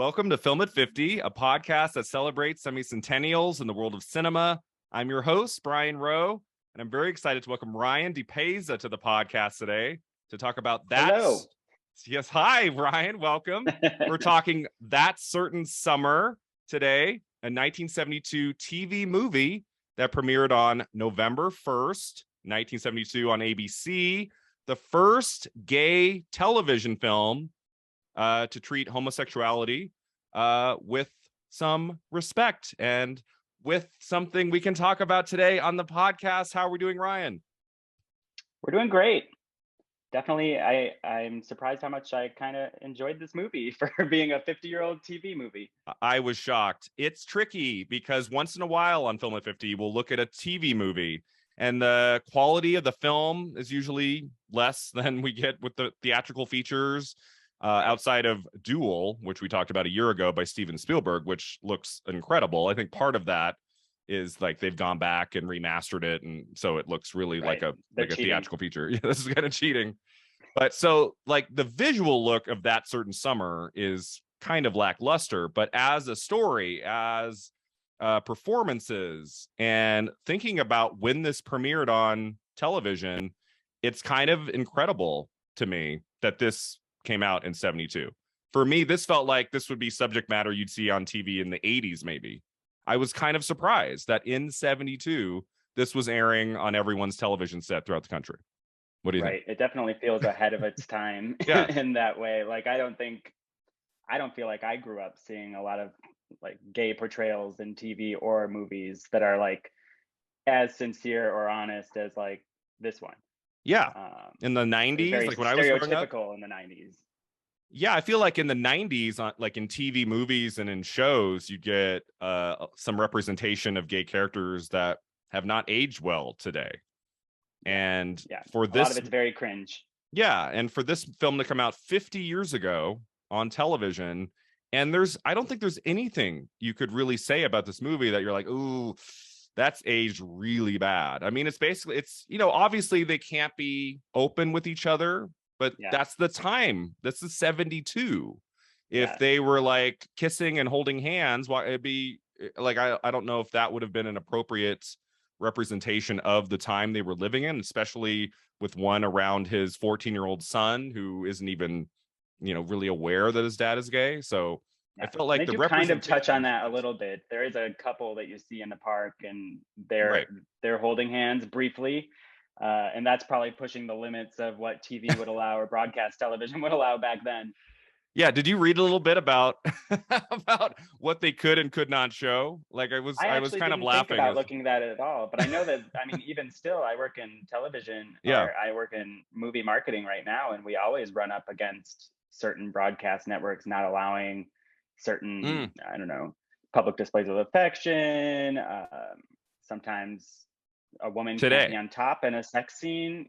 Welcome to Film at 50, a podcast that celebrates semi-centennials in the world of cinema. I'm your host, Brian Rowe, and I'm very excited to welcome Ryan DePesa to the podcast today to talk about that. Hello. Yes, hi, Ryan. Welcome. We're talking That Certain Summer today, a 1972 TV movie that premiered on November 1st, 1972 on ABC, the first gay television film to treat homosexuality with some respect and with something we can talk about today on the podcast. How are we doing, Ryan? We're doing great. Definitely, I'm surprised how much I kind of enjoyed this movie for being a 50-year-old TV movie. I was shocked. It's tricky because once in a while on Film at 50, we'll look at a TV movie and the quality of the film is usually less than we get with the theatrical features. Outside of Duel, which we talked about a year ago by Steven Spielberg, which looks incredible. I think part of that is like they've gone back and remastered it, and so it looks really like a theatrical feature. Yeah, this is kind of cheating. But so like the visual look of That Certain Summer is kind of lackluster, but as a story, as performances, and thinking about when this premiered on television, it's kind of incredible to me that this came out in 72. For me, this felt like this would be subject matter you'd see on TV in the 80s, maybe. I was kind of surprised that in 72, this was airing on everyone's television set throughout the country. What do you think? It definitely feels ahead of its time in that way. Like, I don't feel like I grew up seeing a lot of like gay portrayals in TV or movies that are like as sincere or honest as like this one. Yeah, in the 90s, like when I was growing up, in the 90s. Yeah, I feel like in the 90s, like in TV movies and in shows, you get some representation of gay characters that have not aged well today. And for this, a lot of it's very cringe. Yeah, and for this film to come out 50 years ago on television, and I don't think there's anything you could really say about this movie that you're like, ooh, that's aged really bad. I mean, it's obviously they can't be open with each other, but that's the time. This is 72. If they were like kissing and holding hands, why it'd be like, I don't know if that would have been an appropriate representation of the time they were living in, especially with one around his 14-year-old son who isn't even, really aware that his dad is gay. So I felt like they do kind of touch on that a little bit. There is a couple that you see in the park, and they're holding hands briefly, and that's probably pushing the limits of what TV would allow or broadcast television would allow back then. Yeah, did you read a little bit about about what they could and could not show? Like I was kind of laughing about looking at it at all, but I know that even still, I work in television. Or I work in movie marketing right now, and we always run up against certain broadcast networks not allowing certain public displays of affection. Sometimes a woman can't be on top in a sex scene.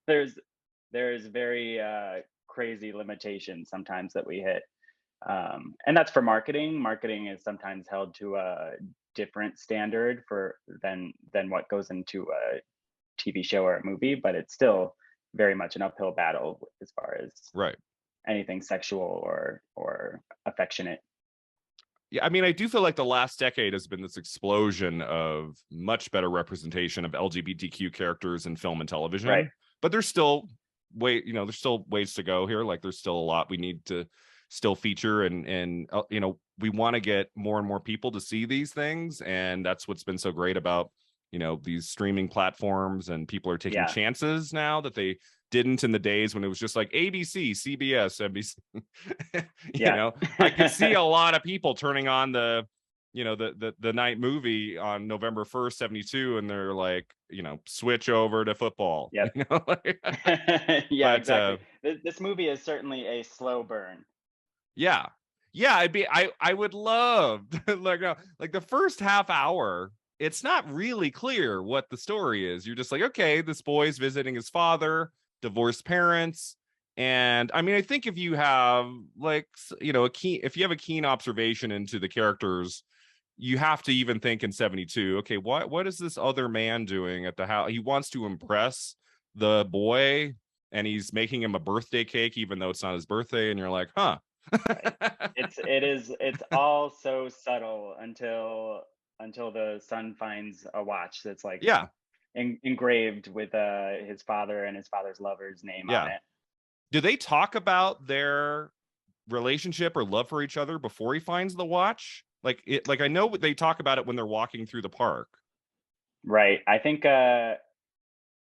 There's very crazy limitations sometimes that we hit, and that's for marketing. Marketing is sometimes held to a different standard than what goes into a TV show or a movie, but it's still very much an uphill battle as far as anything sexual or affectionate. Yeah, I mean, I do feel like the last decade has been this explosion of much better representation of LGBTQ characters in film and television. Right. But there's still there's still ways to go here. Like there's still a lot we need to still feature, and we want to get more and more people to see these things, and that's what's been so great about these streaming platforms, and people are taking chances now that they didn't in the days when it was just like ABC, CBS, NBC. I could see a lot of people turning on the night movie on November 1st, 72, and they're like, switch over to football. Exactly. This movie is certainly a slow burn. I would love like the first half hour. It's not really clear what the story is. You're just like, okay, this boy's visiting his father, divorced parents. And I mean, I think if you have if you have a keen observation into the characters, you have to even think in 72, okay, what is this other man doing at the house? He wants to impress the boy, and he's making him a birthday cake, even though it's not his birthday. And you're like, huh, Right. It's all so subtle until the son finds a watch that's like Yeah, engraved with his father and his father's lover's name on yeah. it. Do they talk about their relationship or love for each other before he finds the watch? Like I know they talk about it when they're walking through the park. Right. I think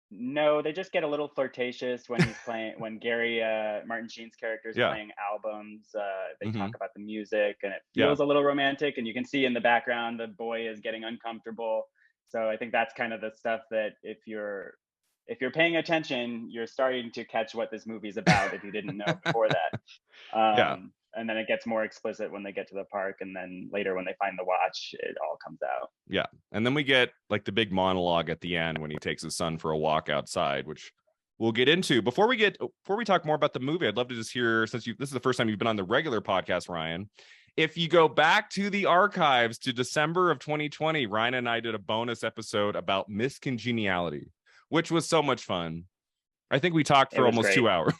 no, they just get a little flirtatious when he's playing when Gary Martin Sheen's character is Yeah. playing albums. They Hmm. talk about the music and it Yeah. feels a little romantic, and you can see in the background the boy is getting uncomfortable. So I think that's kind of the stuff that if you're paying attention, you're starting to catch what this movie's about if you didn't know before that. Yeah. And then it gets more explicit when they get to the park, and then later when they find the watch, it all comes out. Yeah. And then we get like the big monologue at the end when he takes his son for a walk outside, which we'll get into. Before we talk more about the movie, I'd love to just hear, since this is the first time you've been on the regular podcast, Ryan, if you go back to the archives to December of 2020, Ryan and I did a bonus episode about miscongeniality, which was so much fun. I think we talked It for was almost great. 2 hours.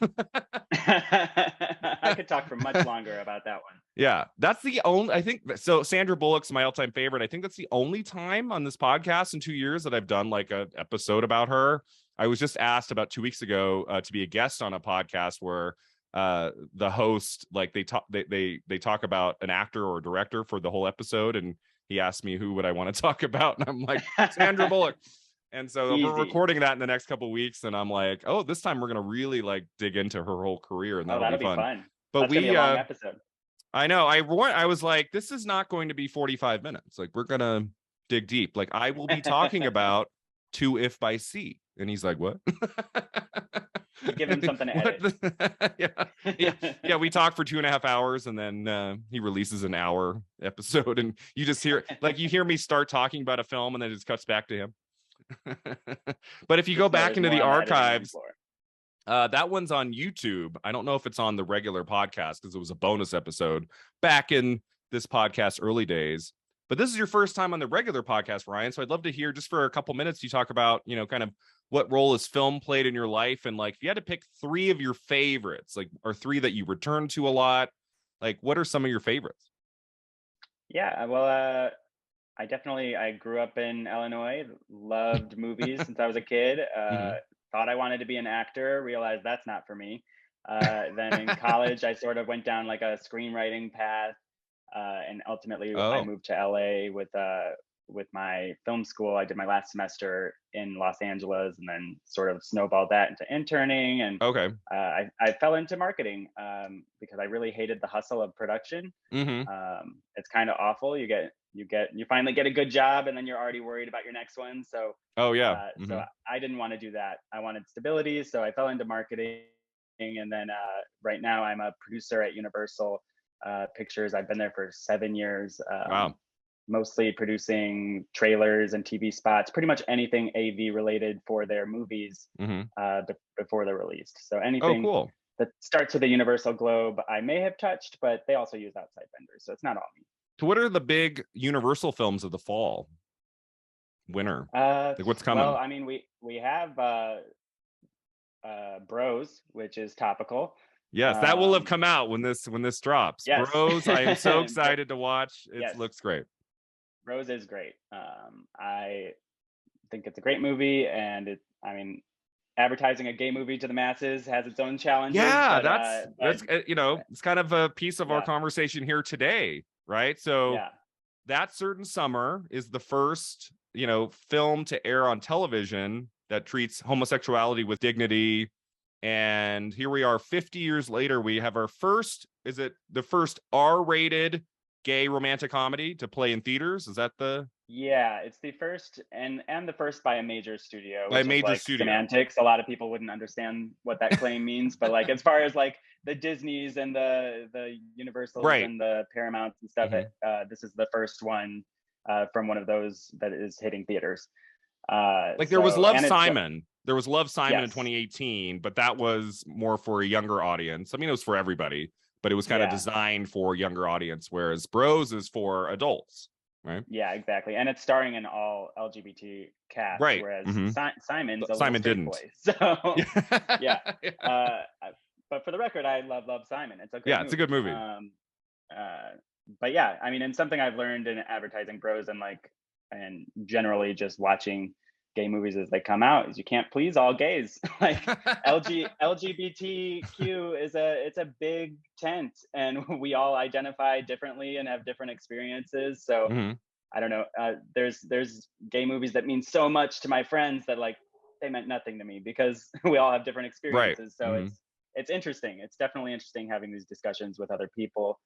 I could talk for much longer about that one. Yeah, that's the only, I think so. Sandra Bullock's my all-time favorite. I think that's the only time on this podcast in 2 years that I've done like a episode about her. I was just asked about 2 weeks ago to be a guest on a podcast where the host, like they talk about an actor or director for the whole episode, and he asked me who would I want to talk about, and I'm like, Sandra Bullock. And so Easy. we're recording that in the next couple of weeks, and I'm like, oh, this time we're gonna really like dig into her whole career, and that'll be fun. But That's gonna be a long episode. I know. I was like, this is not going to be 45 minutes. Like, we're gonna dig deep. Like, I will be talking about To If by Sea. And he's like, what? You give him something to edit. Yeah. We talk for 2.5 hours, and then he releases an hour episode, and you just hear you hear me start talking about a film, and then it just cuts back to him. But if you go back into the archives, that one's on YouTube. I don't know if it's on the regular podcast because it was a bonus episode back in this podcast early days. But this is your first time on the regular podcast, Ryan. So I'd love to hear just for a couple minutes you talk about, kind of what role has film played in your life, and like if you had to pick 3 of your favorites, like or 3 that you return to a lot, like what are some of your favorites? Yeah, well, I grew up in Illinois, loved movies since I was a kid. Thought I wanted to be an actor, realized that's not for me. Then in college, I sort of went down like a screenwriting path, and ultimately I moved to LA with my film school. I did my last semester in Los Angeles, and then sort of snowballed that into interning. And I fell into marketing because I really hated the hustle of production. It's kind of awful. You finally get a good job, and then you're already worried about your next one. So so I didn't want to do that. I wanted stability, so I fell into marketing. And then right now I'm a producer at Universal Pictures. I've been there for 7 years. Wow. Mostly producing trailers and TV spots, pretty much anything AV related for their movies before they're released. So anything that starts with a Universal globe, I may have touched, but they also use outside vendors, so it's not all me. So what are the big Universal films of the fall, winter? Like what's coming? Well, I mean, we have Bros, which is topical. Yes, that will have come out when this drops. Yes. Bros, I am so excited to watch. It looks great. Bros is great. I think it's a great movie, and advertising a gay movie to the masses has its own challenges. Yeah, that's it's kind of a piece of our conversation here today, right? So That Certain Summer is the first, film to air on television that treats homosexuality with dignity. And here we are 50 years later, we have our first, is it the first R-rated gay romantic comedy to play in theaters? Is that the... Yeah, it's the first and the first by a major studio. By a major studio. Semantics. A lot of people wouldn't understand what that claim means, but like as far as like the Disneys and the Universals and the Paramounts and stuff, this is the first one from one of those that is hitting theaters. There was Love Simon. There was Love Simon in 2018, but that was more for a younger audience. I mean, it was for everybody, but it was kind of designed for a younger audience, whereas Bros is for adults. Right. Yeah, exactly. And it's starring an all LGBT cast, whereas Simon didn't. Boy, so but for the record, I love Simon. It's a great Yeah, movie. it's a good movie. But yeah, I mean, and something I've learned in advertising pros and generally just watching gay movies as they come out is you can't please all gays. Like LGBTQ it's a big tent, and we all identify differently and have different experiences. So Mm-hmm. I don't know. There's gay movies that mean so much to my friends that like they meant nothing to me because we all have different experiences. So Mm-hmm. it's interesting. It's definitely interesting having these discussions with other people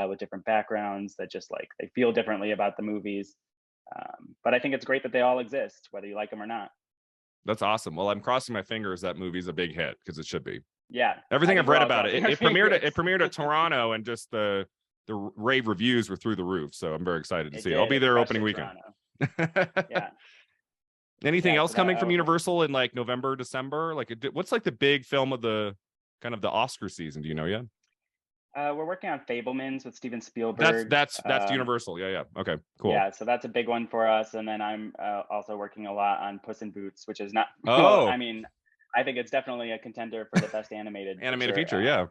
with different backgrounds that just like they feel differently about the movies. But I think it's great that they all exist, whether you like them or not. That's awesome. Well, I'm crossing my fingers that movie's a big hit because it should be. Yeah. Everything I've read about it premiered at Toronto, and just the rave reviews were through the roof. So I'm very excited to see it. I'll be there opening weekend. Yeah. Anything else coming from Universal in like November, December? Like, what's like the big film of the kind of the Oscar season? Do you know yet? We're working on Fabelmans with Steven Spielberg. That's Universal. Yeah. Okay, cool. Yeah, so that's a big one for us. And then I'm also working a lot on Puss in Boots, which is not. Oh, I mean, I think it's definitely a contender for the best animated feature. Yeah.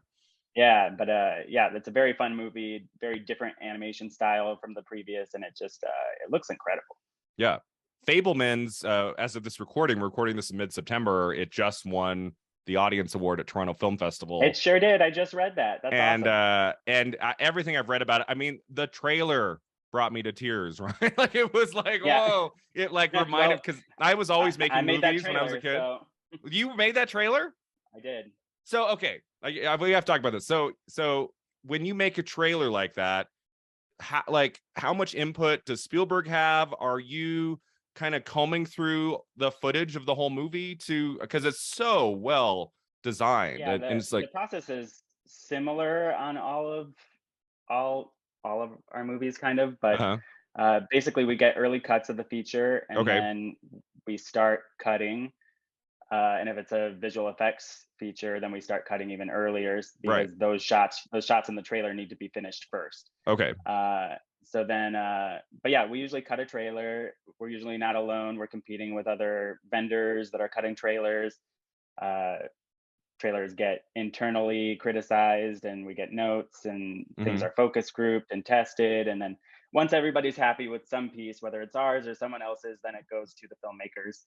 Yeah, but it's a very fun movie, very different animation style from the previous, and it just it looks incredible. Yeah, Fabelmans. As of this recording, we're recording this in mid-September. It just won the audience award at Toronto Film Festival. It sure did. I just read that. That's awesome. And everything I've read about it, I mean, the trailer brought me to tears, right? Like it was like, whoa, it like reminded, because I was always making movies when I was a kid. So... You made that trailer? I did. So okay, we have to talk about this. So when you make a trailer like that, how much input does Spielberg have? Are you kind of combing through the footage of the whole movie because it's so well designed? Yeah, and it's like the process is similar on all of our movies, kind of, but basically we get early cuts of the feature, and then we start cutting. And if it's a visual effects feature, then we start cutting even earlier because those shots in the trailer need to be finished first. Okay. So then, but yeah, we usually cut a trailer. We're usually not alone. We're competing with other vendors that are cutting trailers. Trailers get internally criticized, and we get notes, and things are focus grouped and tested. And then once everybody's happy with some piece, whether it's ours or someone else's, then it goes to the filmmakers.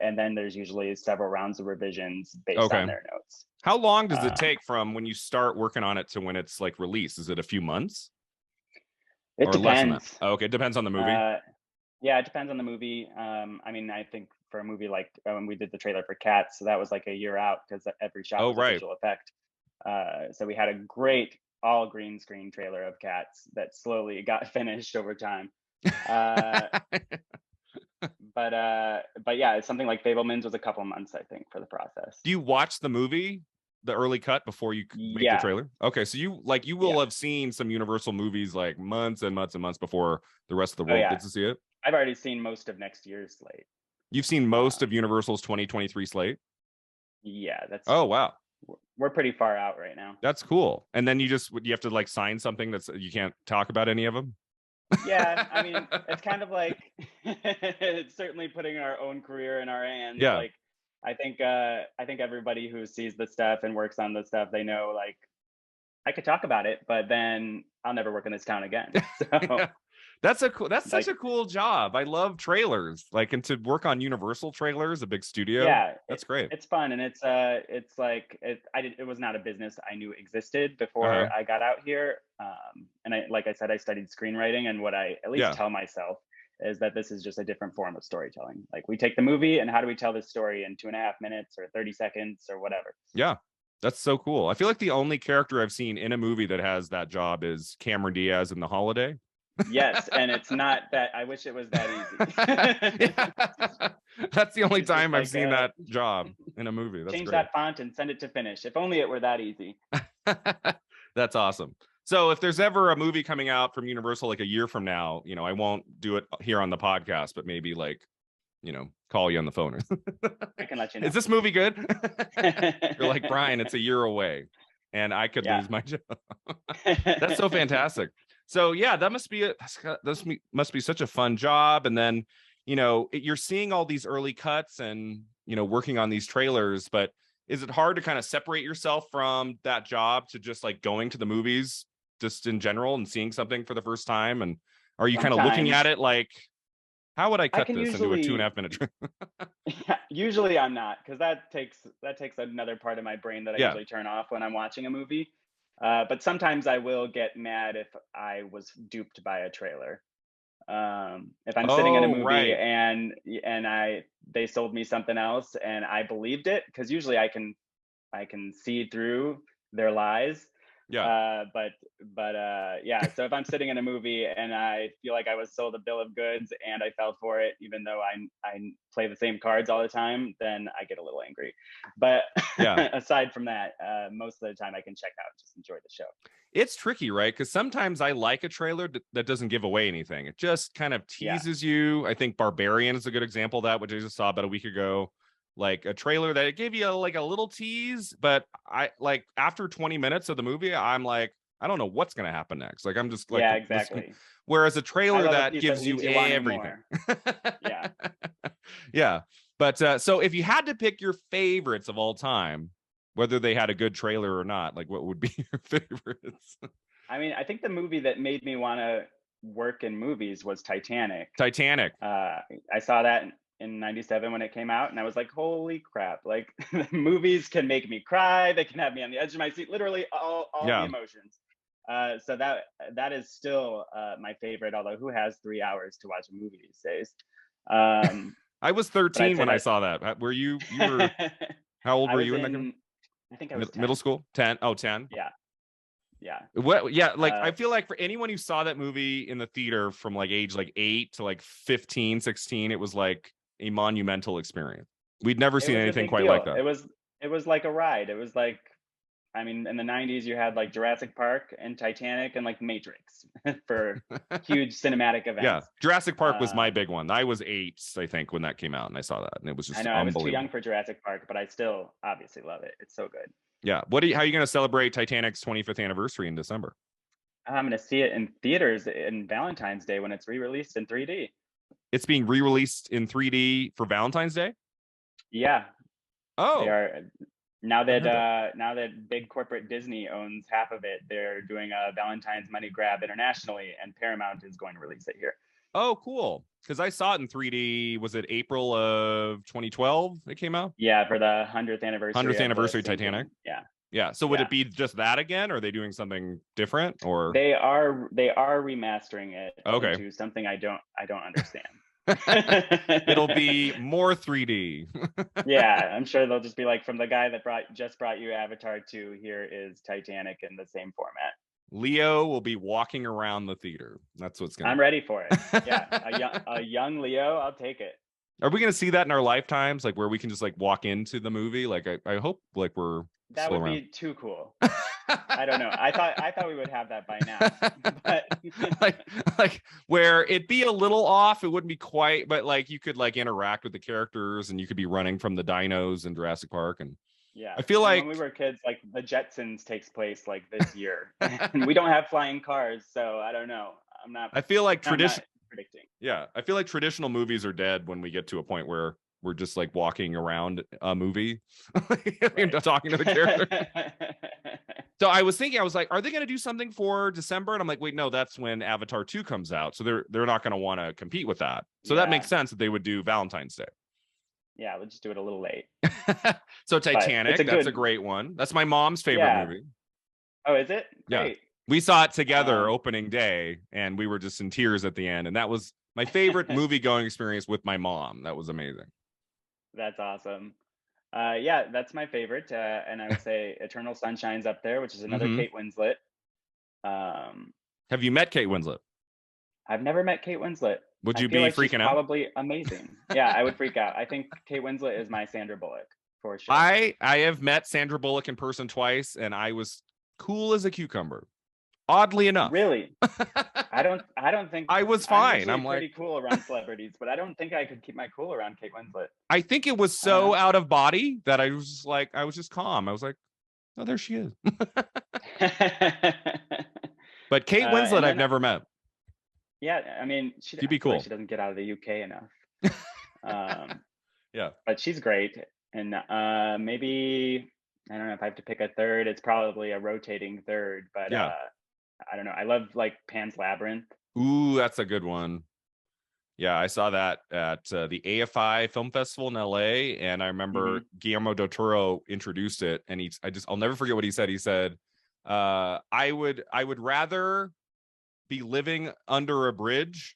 And then there's usually several rounds of revisions based on their notes. How long does it take from when you start working on it to when it's like released? Is it a few months? It depends. Less than that? Okay, it depends on the movie. Yeah, it depends on the movie. I mean, I think for a movie like when we did the trailer for Cats, so that was like a year out because every shot was a visual effect. So we had a great all green screen trailer of Cats that slowly got finished over time. But yeah, something like Fabelmans was a couple months, I think, for the process. Do you watch the movie, the early cut, before you make the trailer? Okay, so you will have seen some Universal movies like months and months and months before the rest of the world gets to see it? I've already seen most of next year's slate. You've seen most of Universal's 2023 slate? Yeah, that's. Oh wow. We're pretty far out right now. That's cool. And then you have to like sign something that's you can't talk about any of them? Yeah, I mean, it's kind of like it's certainly putting our own career in our hands. Yeah. Like I think everybody who sees the stuff and works on the stuff, they know like I could talk about it, but then I'll never work in this town again. So That's such a cool job. I love trailers. Like, and to work on Universal trailers, a big studio. Yeah, that's great. It's fun, and it was not a business I knew existed before I got out here. And like I said, I studied screenwriting, and what I at least tell myself is that this is just a different form of storytelling. Like, we take the movie, and how do we tell this story in 2.5 minutes or 30 seconds or whatever? Yeah. That's so cool. I feel like the only character I've seen in a movie that has that job is Cameron Diaz in The Holiday. Yes, and it's not that. I wish it was that easy. That's the only time I've seen that job in a movie. That's change great. That font and send it to finish. If only it were that easy. That's awesome. So if there's ever a movie coming out from Universal like a year from now, I won't do it here on the podcast, but maybe like, call you on the phone. I can let you know. Is this movie good? You're like, Brian, it's a year away and I could lose my job. That's so fantastic. So yeah, that must be such a fun job. And then, you're seeing all these early cuts and, working on these trailers, but is it hard to kind of separate yourself from that job to just like going to the movies just in general and seeing something for the first time? And are you kind of looking at it like, how would I cut this into a 2.5 minute trip? Yeah, usually I'm not, because that takes another part of my brain that I usually turn off when I'm watching a movie. But sometimes I will get mad if I was duped by a trailer. If I'm sitting in a movie and they sold me something else and I believed it, because usually I can see through their lies. But yeah, so if I'm sitting in a movie and I feel like I was sold a bill of goods and I fell for it, even though I play the same cards all the time, then I get a little angry. But aside from that, most of the time I can check out, just enjoy the show. It's tricky, right? Because sometimes I like a trailer that doesn't give away anything. It just kind of teases you. I think Barbarian is a good example of that, which I just saw about a week ago. Like a trailer that it gave you like a little tease, but I like after 20 minutes of the movie, I'm like, I don't know what's going to happen next. Like, I'm just like, exactly. Whereas a trailer that gives you everything. Yeah. But so if you had to pick your favorites of all time, whether they had a good trailer or not, like what would be your favorites? I mean, I think the movie that made me want to work in movies was Titanic. I saw that in 97 when it came out, and I was like, holy crap, like movies can make me cry, they can have me on the edge of my seat, literally all the emotions. So that is still my favorite, although who has 3 hours to watch a movie these days? I was 13 when I saw that. Were you were how old were you in that? I think I was 10. Middle school. 10. Oh, 10. Yeah. What? Yeah. Like I feel like for anyone who saw that movie in the theater from like age like 8 to like 15, 16, it was like a monumental experience. We'd never seen anything quite like that. It was like a ride. It was like, I mean, in the 90s you had like Jurassic Park and Titanic and like Matrix for huge cinematic events. Yeah, Jurassic Park was my big one. I was 8, I think, when that came out, and I saw that, and it was just unbelievable. I was too young for Jurassic Park, but I still obviously love it. It's so good. Yeah. How are you going to celebrate Titanic's 25th anniversary in December? I'm going to see it in theaters in Valentine's Day when it's re-released in 3D. It's being re-released in 3D for Valentine's Day? Yeah. Oh. They are, now that big corporate Disney owns half of it, they're doing a Valentine's money grab internationally, and Paramount is going to release it here. Oh, cool. Because I saw it in 3D. Was it April of 2012 it came out? Yeah, for the 100th anniversary. 100th anniversary Titanic. Yeah. Yeah. So would it be just that again, or are they doing something different? Or they are remastering it into something I don't understand. It'll be more 3D. Yeah, I'm sure they'll just be like, from the guy that just brought you Avatar 2, here is Titanic in the same format. Leo will be walking around the theater. That's what's gonna. I'm ready for it. Yeah, a young Leo, I'll take it. Are we gonna see that in our lifetimes, like where we can just like walk into the movie? Like I hope like we're. That would be too cool. I don't know. I thought we would have that by now. But like where it'd be a little off, it wouldn't be quite, but like you could like interact with the characters and you could be running from the dinos in Jurassic Park. And I feel like when we were kids, like the Jetsons takes place like this year. And we don't have flying cars, so I don't know. I feel like predicting. Yeah. I feel like traditional movies are dead when we get to a point where we're just like walking around a movie, talking to the character. So I was thinking, I was like, are they going to do something for December? And I'm like, wait, no, that's when Avatar 2 comes out. So they're not going to want to compete with that. So that makes sense that they would do Valentine's Day. Yeah, we'll just do it a little late. So Titanic, that's a great one. That's my mom's favorite movie. Oh, is it? Great. Yeah. We saw it together opening day, and we were just in tears at the end. And that was my favorite movie going experience with my mom. That was amazing. That's awesome. Yeah, that's my favorite. And I would say Eternal Sunshine's up there, which is another Kate Winslet. Have you met Kate Winslet? I've never met Kate Winslet. Would you be freaking out? Probably amazing. Yeah, I would freak out. I think Kate Winslet is my Sandra Bullock for sure. I have met Sandra Bullock in person twice, and I was cool as a cucumber. Oddly enough. Really? I don't think I was fine. I'm pretty cool around celebrities, but I don't think I could keep my cool around Kate Winslet. I think it was so out of body that I was just like, I was just calm. I was like, oh, there she is. But Kate Winslet, I've never met. Yeah, I mean, she'd be cool. She doesn't get out of the UK enough. Yeah, but she's great. And maybe, I don't know if I have to pick a third. It's probably a rotating third, but Yeah. I don't know. I love like Pan's Labyrinth. Ooh, that's a good one. Yeah, I saw that at the AFI Film Festival in LA, and I remember Guillermo del Toro introduced it, and I'll never forget what he said. He said, I would rather be living under a bridge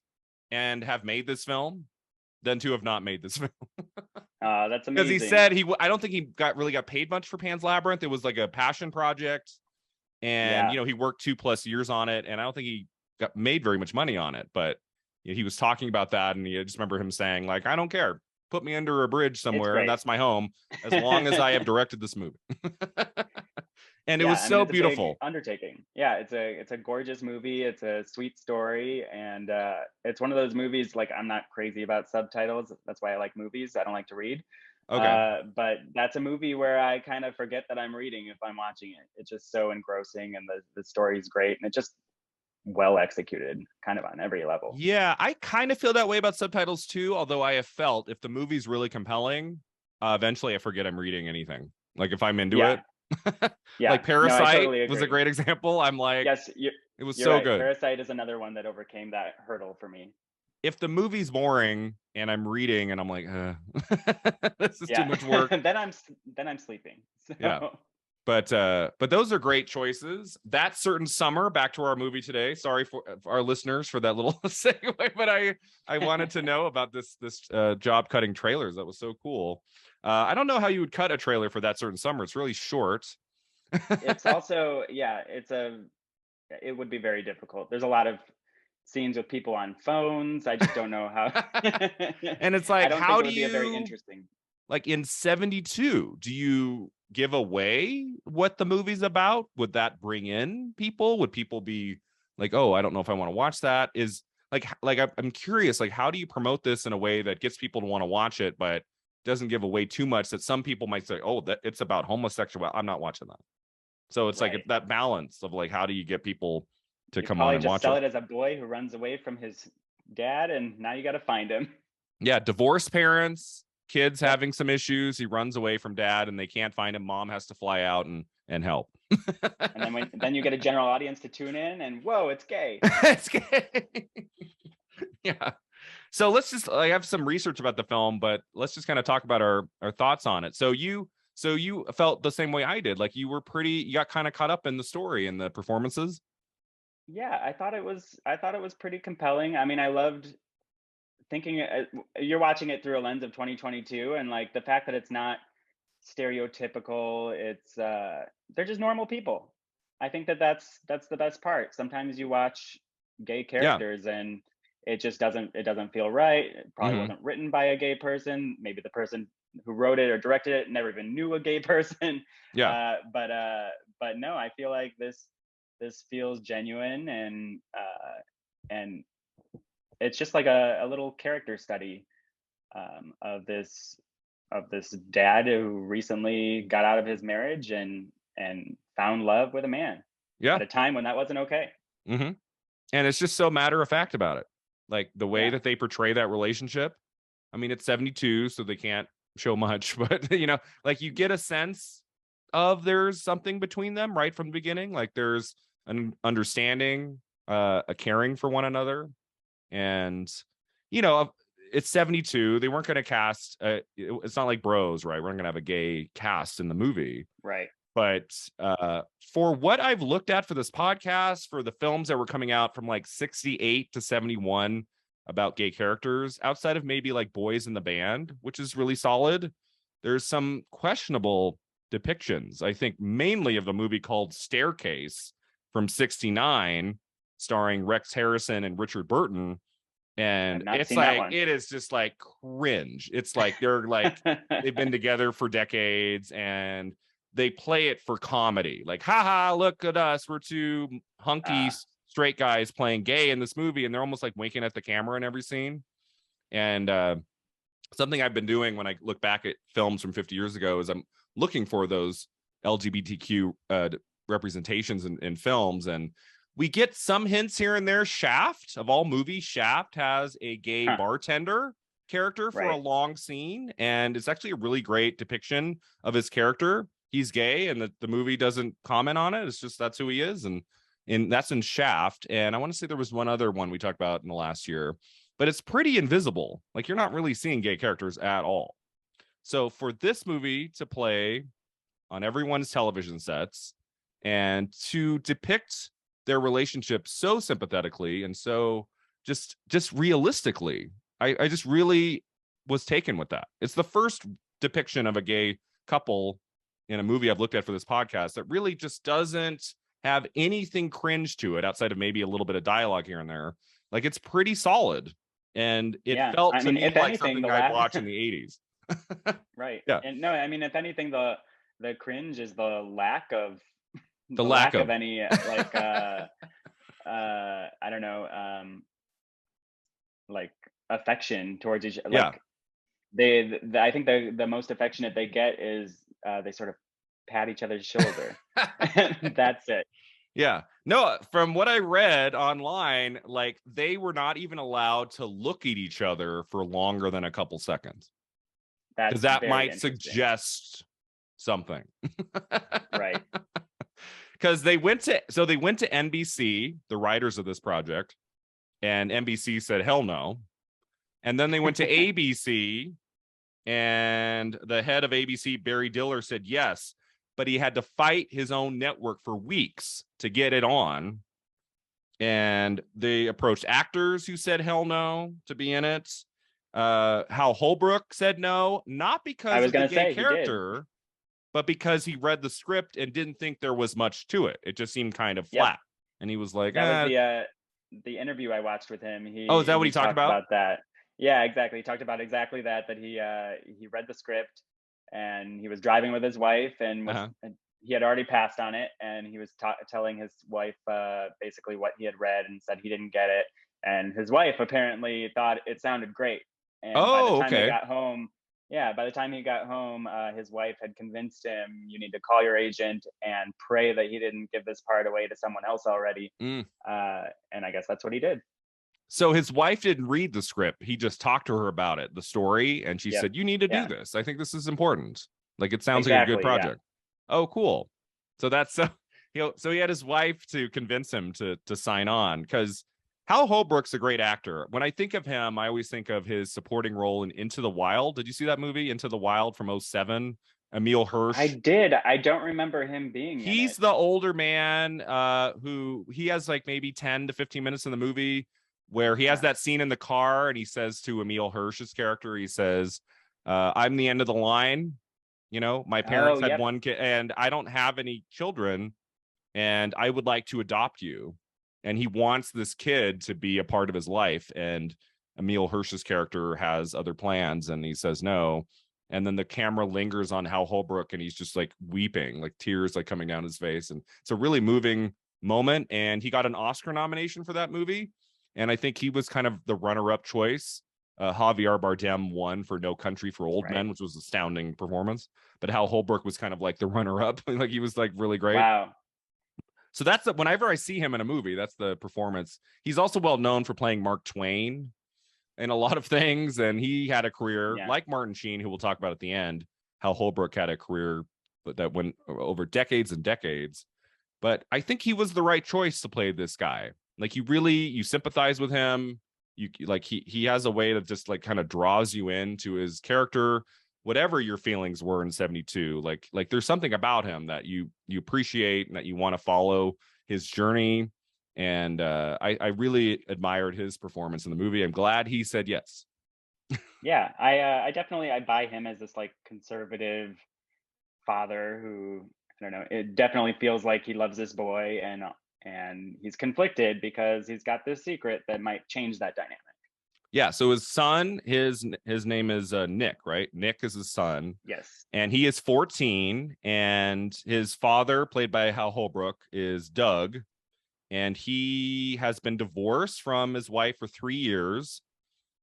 and have made this film than to have not made this film." That's amazing. Because he said I don't think he really got paid much for Pan's Labyrinth. It was like a passion project, and he worked 2+ years on it, and I don't think he got made very much money on it, but he was talking about that, and I just remember him saying, like, I don't care, put me under a bridge somewhere, and that's my home, as long as I have directed this movie. And it was so beautiful. Undertaking. Yeah, it's a gorgeous movie. It's a sweet story, and it's one of those movies, like, I'm not crazy about subtitles. That's why I like movies. I don't like to read. Okay. But that's a movie where I kind of forget that I'm reading if I'm watching it. It's just so engrossing, and the story's great, and it just well executed kind of on every level. Yeah, I kind of feel that way about subtitles too, although I have felt if the movie's really compelling, eventually I forget I'm reading anything. Like if I'm into it. Yeah. Like Parasite totally was a great example. I'm like, yes, it was so right. good. Parasite is another one that overcame that hurdle for me. If the movie's boring and I'm reading and I'm like, this is too much work, then I'm sleeping. So. Yeah. But those are great choices. That Certain Summer, back to our movie today. Sorry for our listeners for that little segue, but I wanted to know about this job cutting trailers. That was so cool. I don't know how you would cut a trailer for That Certain Summer. It's really short. It's also, it would be very difficult. There's a lot of scenes with people on phones. I just don't know how. And it's like, how do you? Be very interesting. Like in 72, do you give away what the movie's about? Would that bring in people? Would people be like, oh, I don't know if I want to watch that? Is like I'm curious, like, how do you promote this in a way that gets people to want to watch it, but doesn't give away too much that some people might say, oh, that it's about homosexuality, I'm not watching that. So it's like that balance of like, how do you get people to come on and watch it? Sell it as a boy who runs away from his dad, and now you got to find him. Yeah, divorced parents, kids having some issues. He runs away from dad and they can't find him. Mom has to fly out and help. And then you get a general audience to tune in, and whoa, it's gay. It's gay. Yeah. So let's just, I have some research about the film, but let's just kind of talk about our thoughts on it. So you felt the same way I did. Like you got kind of caught up in the story and the performances. Yeah, I thought it was pretty compelling. I mean, I loved thinking you're watching it through a lens of 2022, and like the fact that it's not stereotypical, it's they're just normal people. I think that's the best part. Sometimes you watch gay characters and it just doesn't feel right. It probably wasn't written by a gay person. Maybe the person who wrote it or directed it never even knew a gay person. But no, I feel like this feels genuine, and it's just like a little character study of this dad who recently got out of his marriage and found love with a man at a time when that wasn't okay. And it's just so matter of fact about it, like the way that they portray that relationship. I mean, it's 72, so they can't show much, but like you get a sense of there's something between them right from the beginning. Like there's an understanding, a caring for one another. And it's 72. They weren't going to cast it's not like Bros, right? We're not going to have a gay cast in the movie, right? But for what I've looked at for this podcast, for the films that were coming out from like 68 to 71 about gay characters, outside of maybe like Boys in the Band, which is really solid, there's some questionable depictions. I think mainly of the movie called Staircase from 69, starring Rex Harrison and Richard Burton. And it's like, it is just like cringe. It's like they're like they've been together for decades and they play it for comedy. Like, haha, look at us, we're two hunky straight guys playing gay in this movie, and they're almost like winking at the camera in every scene. And something I've been doing when I look back at films from 50 years ago is I'm looking for those LGBTQ representations in films, and we get some hints here and there. Shaft, of all movies, Shaft has a gay bartender character for a long scene, and it's actually a really great depiction of his character. He's gay, and the movie doesn't comment on it. It's just that's who he is, and that's in Shaft. And I want to say there was one other one we talked about in the last year, but it's pretty invisible. Like, you're not really seeing gay characters at all. So for this movie to play on everyone's television sets and to depict their relationship so sympathetically and so just realistically, I just really was taken with that. It's the first depiction of a gay couple in a movie I've looked at for this podcast that really just doesn't have anything cringe to it outside of maybe a little bit of dialogue here and there. Like, it's pretty solid, and it felt to me like something I'd watch in the 80s. Right. Yeah. And no, I mean, if anything, the cringe is the lack of any like I don't know, like affection towards each other. Like, I think the most affectionate they get is they sort of pat each other's shoulder. That's it. Yeah. No, from what I read online, like, they were not even allowed to look at each other for longer than a couple seconds. Because that might suggest something. Right. Because they went to NBC, the writers of this project, and NBC said hell no. And then they went to ABC, and the head of ABC, Barry Diller, said yes, but he had to fight his own network for weeks to get it on. And they approached actors who said hell no to be in it. Hal Holbrook said no, not because of the gay character, but because he read the script and didn't think there was much to it. It just seemed kind of flat. And he was like, that was the interview I watched with him. Is that what he talked about? That. Yeah, exactly. He talked about exactly that he read the script, and he was driving with his wife, and he had already passed on it, and he was telling his wife basically what he had read, and said he didn't get it. And his wife apparently thought it sounded great. And by the time he got home, his wife had convinced him, you need to call your agent and pray that he didn't give this part away to someone else already. And I guess that's what he did. So his wife didn't read the script. He just talked to her about it, the story. And she said, you need to do this. I think this is important. Like, it sounds like a good project. Yeah. Oh, cool. So that's, so he had his wife to convince him to sign on, because Hal Holbrook's a great actor. When I think of him, I always think of his supporting role in Into the Wild. Did you see that movie, Into the Wild, from 2007? Emil Hirsch. I did. I don't remember him being He's the older man who he has like maybe 10 to 15 minutes in the movie where he has that scene in the car, and he says to Emil Hirsch's character, he says, I'm the end of the line. You know, my parents had one kid and I don't have any children, and I would like to adopt you. And he wants this kid to be a part of his life. And Emil Hirsch's character has other plans, and he says no. And then the camera lingers on Hal Holbrook, and he's just like weeping, like tears like coming down his face. And it's a really moving moment. And he got an Oscar nomination for that movie. And I think he was kind of the runner-up choice. Javier Bardem won for No Country for Old Men, which was an astounding performance. But Hal Holbrook was kind of like the runner-up. Like, he was like really great. Wow. So that's whenever I see him in a movie, that's the performance. He's also well known for playing Mark Twain in a lot of things. And he had a career like Martin Sheen, who we'll talk about at the end. Hal Holbrook had a career that went over decades and decades. But I think he was the right choice to play this guy. Like, you sympathize with him. You like, he has a way that just like kind of draws you into his character, whatever your feelings were in 72. Like there's something about him that you appreciate and that you want to follow his journey. And I really admired his performance in the movie. I'm glad he said yes. Yeah, I definitely, I buy him as this like conservative father who, I don't know, it definitely feels like he loves this boy, and he's conflicted because he's got this secret that might change that dynamic. Yeah, so his son, his name is Nick, right? Nick is his son. Yes. And he is 14, and his father, played by Hal Holbrook, is Doug. And he has been divorced from his wife for 3 years.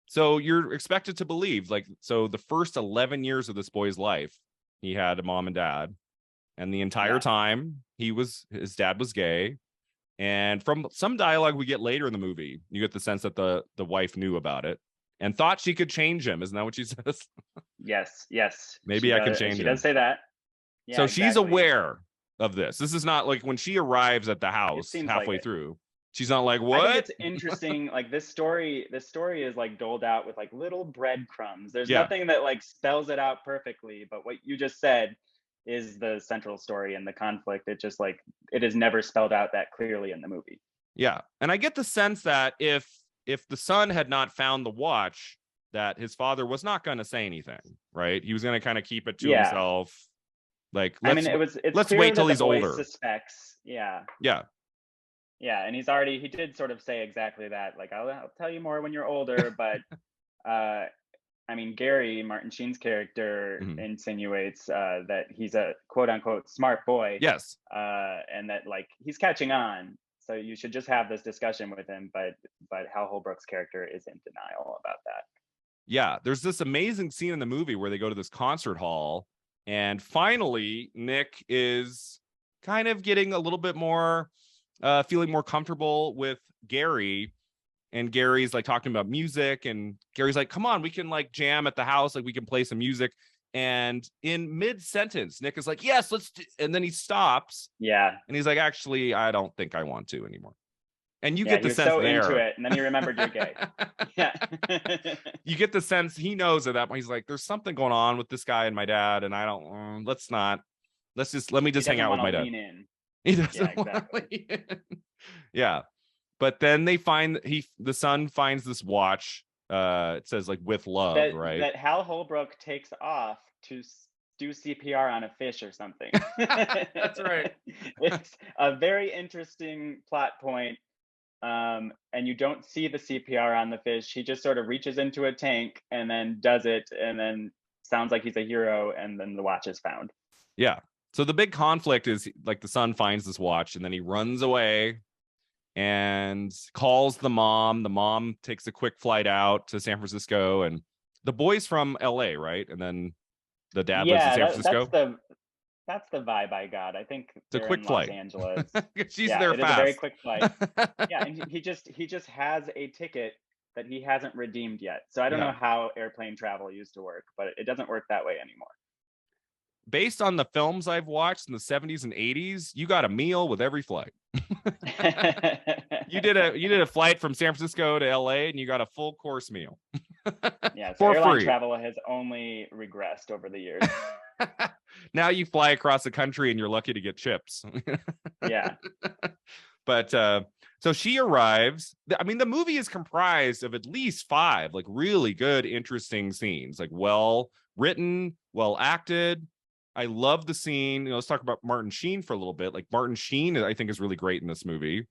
So you're expected to believe, like, so the first 11 years of this boy's life, he had a mom and dad. And the entire time, his dad was gay. And from some dialogue we get later in the movie, you get the sense that the wife knew about it. and thought she could change him. Isn't that what she says? Yes. Maybe I can change him. She does say that. Yeah, so exactly. She's aware of this. This is not like when she arrives at the house halfway through. She's not like, what? I think it's interesting. Like this story is like doled out with like little breadcrumbs. There's nothing that like spells it out perfectly, but what you just said is the central story and the conflict. It just like, it is never spelled out that clearly in the movie. Yeah. And I get the sense that if the son had not found the watch, that his father was not going to say anything, right? He was going to kind of keep it to himself. Like, let's wait till he's older. Suspects. Yeah. And he did sort of say exactly that. Like, I'll tell you more when you're older. But I mean, Gary, Martin Sheen's character, insinuates that he's a quote unquote smart boy. Yes. And that like he's catching on. So you should just have this discussion with him. But Hal Holbrook's character is in denial about that. Yeah. There's this amazing scene in the movie where they go to this concert hall, and finally Nick is kind of getting a little bit more feeling more comfortable with Gary, and Gary's like talking about music, and Gary's like, come on, we can like jam at the house, like we can play some music. And in mid-sentence, Nick is like, yes, let's do, and then he stops. Yeah. And he's like, actually, I don't think I want to anymore. And you get the sense there. Into it, and then he remembered you're gay. Yeah. You get the sense he knows at that point. He's like, there's something going on with this guy and my dad, and I don't, let me just hang out with my dad. He doesn't exactly. Yeah. But then they find the son finds this watch. It says like with love, right? That Hal Holbrook takes off to do CPR on a fish or something. That's right. It's a very interesting plot point. And you don't see the CPR on the fish. He just sort of reaches into a tank and then does it, and then sounds like he's a hero, and then the watch is found. Yeah. So the big conflict is like the son finds this watch, and then he runs away and calls the mom. The mom takes a quick flight out to San Francisco, and the boy's from LA, right? And then the dad lives in San Francisco. That's the vibe I got. I think it's a quick flight. Los Angeles. She's there fast. It is a very quick flight. Yeah, and he just has a ticket that he hasn't redeemed yet. So I don't know how airplane travel used to work, but it doesn't work that way anymore. Based on the films I've watched in the 70s and 80s, you got a meal with every flight. You did a flight from San Francisco to LA, and you got a full course meal. Yeah, so airline travel has only regressed over the years. Now you fly across the country and you're lucky to get chips. Yeah. But so she arrives. I mean, the movie is comprised of at least 5 like really good, interesting scenes, like well written, well acted. I love the scene. Let's talk about Martin Sheen for a little bit. Like Martin Sheen, I think, is really great in this movie.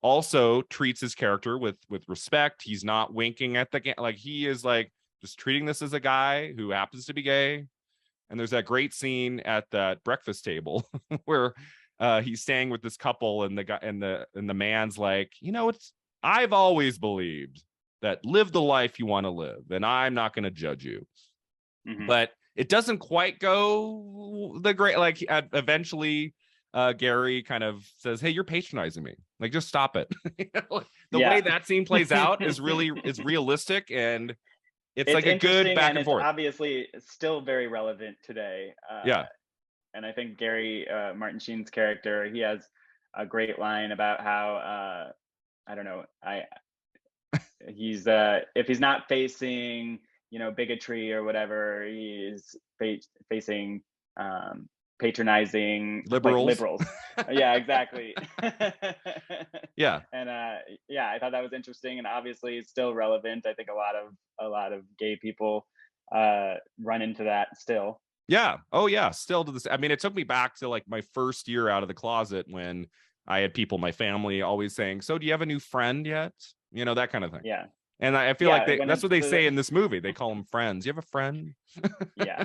Also treats his character with respect. He's not winking at the like he is like just treating this as a guy who happens to be gay. And there's that great scene at that breakfast table where he's staying with this couple, and the guy and the man's like, I've always believed that live the life you want to live, and I'm not going to judge you. Mm-hmm. But it doesn't quite go the great. Like eventually, Gary kind of says, "Hey, you're patronizing me. Like, just stop it." The way that scene plays out is realistic, and it's like a good back and forth. It's obviously still very relevant today. And I think Gary, Martin Sheen's character, he has a great line about how he's if he's not facing bigotry or whatever, he's facing patronizing liberals. Yeah, exactly. Yeah. And I thought that was interesting, and obviously it's still relevant. I think a lot of gay people run into that still. Yeah. Oh yeah. Still to this. I mean, it took me back to like my first year out of the closet when I had people in my family always saying, "So do you have a new friend yet?" That kind of thing. Yeah. And I feel like that's what they say in this movie. They call them friends. You have a friend? Yeah.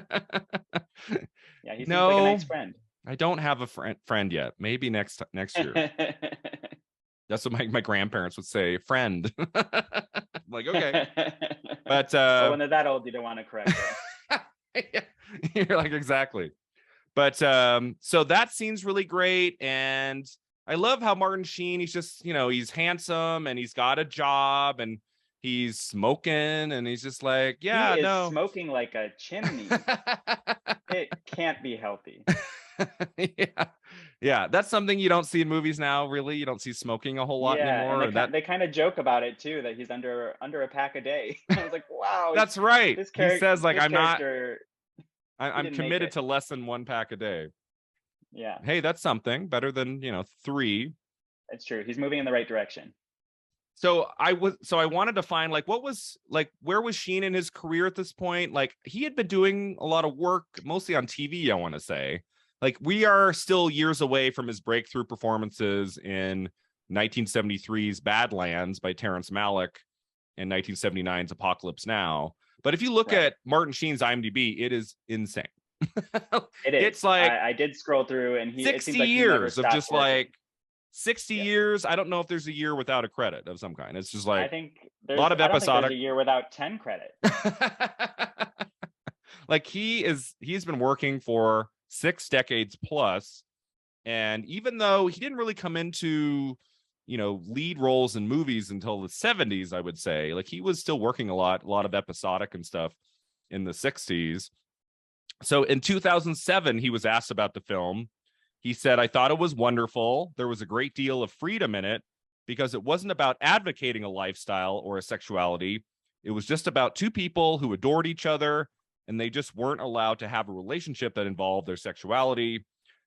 Yeah, he seems like a nice friend. I don't have a friend yet. Maybe next year. That's what my grandparents would say. Friend. I'm like, okay. But when they're that old, you don't want to correct them. Yeah. You're like, exactly. But so that scene's really great, and I love how Martin Sheen, he's just, he's handsome and he's got a job, and He's smoking, and he's just like, He yeah, is no. smoking like a chimney. It can't be healthy. Yeah. Yeah, that's something you don't see in movies now, really. You don't see smoking a whole lot Yeah, and anymore. And they kind of joke about it too, that he's under a pack a day. I was like, wow, that's right. He says, like, this character, he I'm didn't make committed it. to less than 1 pack a day. Yeah, Hey, that's something better than, 3. it's true. He's moving in the right direction. So I wanted to find, like, what was, like, where was Sheen in his career at this point? Like, he had been doing a lot of work, mostly on TV, I want to say. Like, we are still years away from his breakthrough performances in 1973's Badlands by Terrence Malick and 1979's Apocalypse Now. But if you look at Martin Sheen's IMDb, it is insane. It is. It's like I did scroll through, and it 60 seems like he never years of stopped just working. like 60 years. I don't know if there's a year without a credit of some kind. It's just like, I think a lot of I don't think episodic. there's a year without 10 credits. Like, he's been working for 6 decades plus, and even though he didn't really come into, lead roles in movies until the 70s, I would say, like, he was still working a lot of episodic and stuff in the 60s. So in 2007, he was asked about the film. He said, I thought it was wonderful. There was a great deal of freedom in it because it wasn't about advocating a lifestyle or a sexuality. It was just about 2 people who adored each other, and they just weren't allowed to have a relationship that involved their sexuality.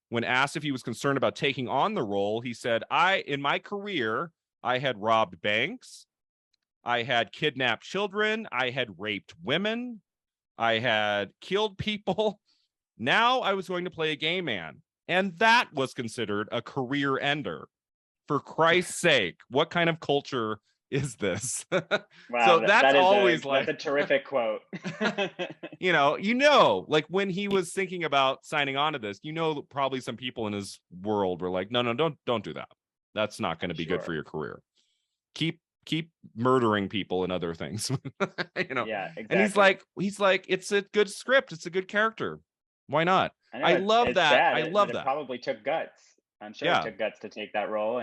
When asked if he was concerned about taking on the role, he said, in my career, I had robbed banks. I had kidnapped children. I had raped women. I had killed people. Now I was going to play a gay man. And that was considered a career ender. For Christ's sake, what kind of culture is this? Wow, So that's always that's a terrific quote. Like, when he was thinking about signing on to this, probably some people in his world were like, no, don't do that. That's not going to be good for your career. Keep murdering people and other things. Yeah, exactly. And he's like, it's a good script, it's a good character, why not? I love that. Sad. I love that. It probably took guts. I'm sure Yeah. it took guts to take that role,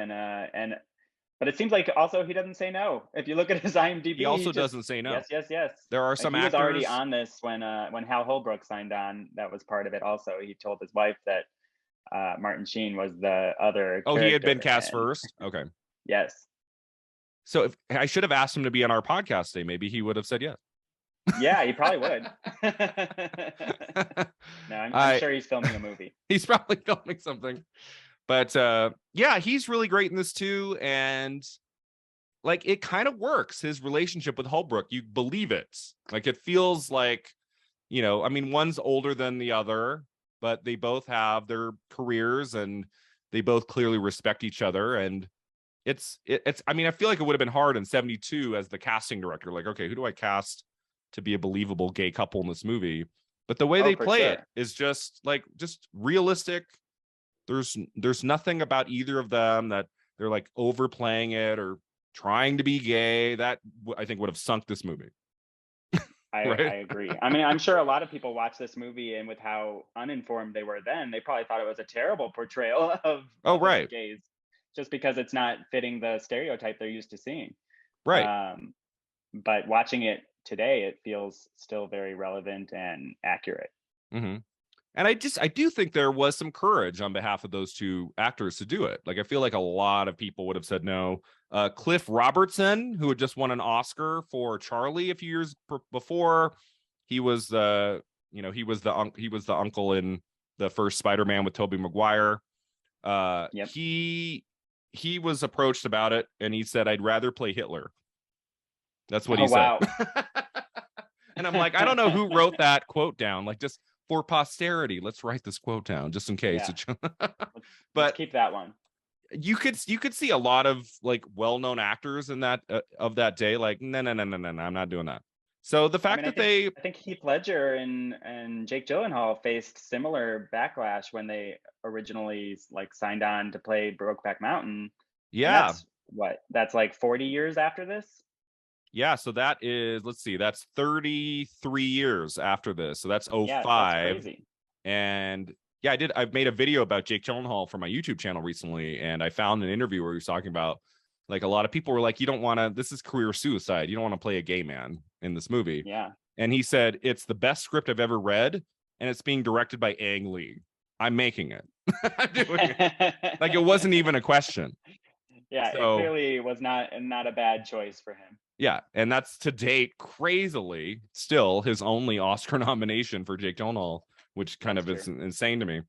but it seems like also he doesn't say no. If you look at his IMDb, he also doesn't say no. Yes. There are some he actors. was already on this when Hal Holbrook signed on. That was part of it. Also, he told his wife that Martin Sheen was the other. Oh, he had been cast first. Okay. Yes. So if I should have asked him to be on our podcast today, maybe he would have said yes. Yeah, he probably would. No, I'm sure he's filming a movie. He's probably filming something. But yeah, he's really great in this too. And like, it kind of works. His relationship with Holbrook, you believe it. Like, it feels like, one's older than the other, but they both have their careers and they both clearly respect each other. And it's I feel like it would have been hard in 72 as the casting director. Like, okay, who do I cast to be a believable gay couple in this movie? But the way they play it is just realistic. There's nothing about either of them that they're like overplaying it or trying to be gay. That I think would have sunk this movie. I agree. I'm sure a lot of people watch this movie, and with how uninformed they were then, they probably thought it was a terrible portrayal of gays, just because it's not fitting the stereotype they're used to seeing. Right. But watching it today, it feels still very relevant and accurate. Mm-hmm. And I do think there was some courage on behalf of those 2 actors to do it. Like, I feel like a lot of people would have said no. Cliff Robertson, who had just won an Oscar for Charlie a few years before, he was the uncle in the first Spider-Man with Tobey Maguire. Yep. He was approached about it, and he said, "I'd rather play Hitler." That's what he said. Wow. And I'm like, I don't know who wrote that quote down. Like, just for posterity, let's write this quote down just in case. Yeah. Let's keep that one. You could see a lot of like well-known actors in that of that day. Like, no, I'm not doing that. So the fact I think Heath Ledger and Jake Gyllenhaal faced similar backlash when they originally like signed on to play Brokeback Mountain. Yeah. That's like 40 years after this. Yeah, so that is, let's see, that's 33 years after this. So that's 05. Yeah, that's crazy. And yeah, I've made a video about Jake Gyllenhaal for my YouTube channel recently, and I found an interview where he was talking about Like a lot of people were like, you don't want to, this is career suicide. You don't want to play a gay man in this movie. Yeah. And he said, it's the best script I've ever read. And it's being directed by Ang Lee. I'm making it. I'm doing it. Like it wasn't even a question. Yeah, So, it clearly was not a bad choice for him. Yeah, and that's to date, crazily, still his only Oscar nomination for Jake Gyllenhaal, which kind of is insane to me.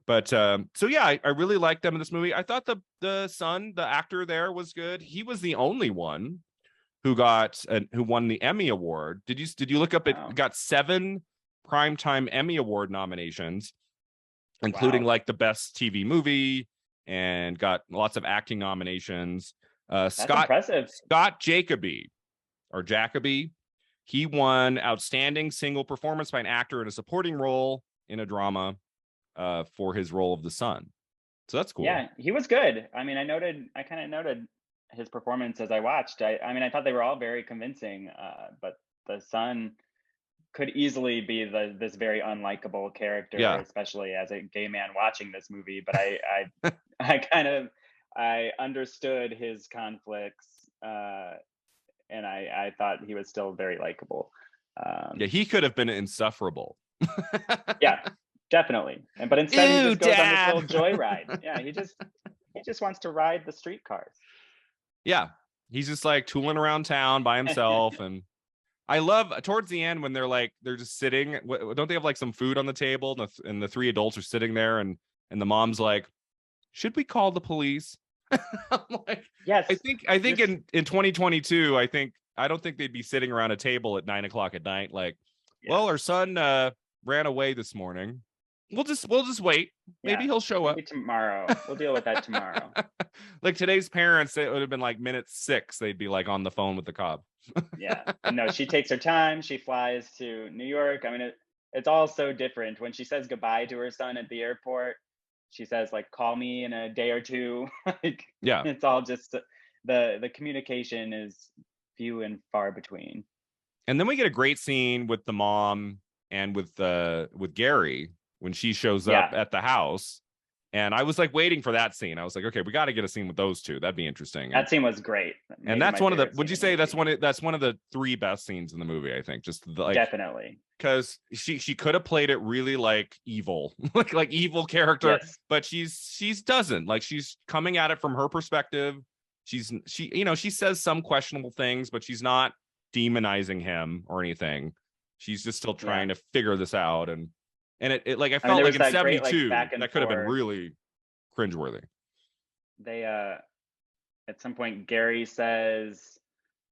But so yeah, I really liked them in this movie. I thought the son, the actor there, was good. He was the only one who won the Emmy Award. Did you look up? It got 7 Primetime Emmy Award nominations, including like the best TV movie, and got lots of acting nominations. That's impressive. Scott Jacoby, he won Outstanding Single Performance by an Actor in a Supporting Role in a Drama for his role of the son. So that's cool. Yeah, he was good. I mean, I kind of noted his performance as I watched. I mean, I thought they were all very convincing, but the son could easily be this very unlikable character, especially as a gay man watching this movie. But I understood his conflicts, and I thought he was still very likable. Yeah, he could have been insufferable. Yeah, definitely. But instead, he just goes on this little joyride. Yeah, he just wants to ride the streetcars. Yeah, he's just like tooling around town by himself. And I love towards the end when they're just sitting. Don't they have like some food on the table, and the 3 adults are sitting there, and the mom's like, should we call the police? I'm like, yes. I think in 2022, I don't think they'd be sitting around a table at 9 o'clock at night. Like, well, our son ran away this morning. We'll just wait. Maybe he'll show up tomorrow. We'll deal with that tomorrow. Like today's parents, it would have been like minute 6. They'd be like on the phone with the cop. Yeah. No, she takes her time. She flies to New York. I mean, it's all so different. When she says goodbye to her son at the airport, she says like, call me in a day or two. Like, yeah, it's all just the communication is few and far between. And then we get a great scene with the mom and with Gary when she shows up at the house. And I was like waiting for that scene. I was like, okay, we got to get a scene with those two. That'd be interesting. That scene was great. And that's one of the, would you say that's one of the 3 best scenes in the movie, I think. Just like, definitely. Because she could have played it really like evil, like evil character, but she's doesn't. Like, she's coming at it from her perspective. She says some questionable things, but she's not demonizing him or anything. She's just still trying to figure this out. And it like I felt like in 72 that could have been really cringeworthy. They at some point Gary says,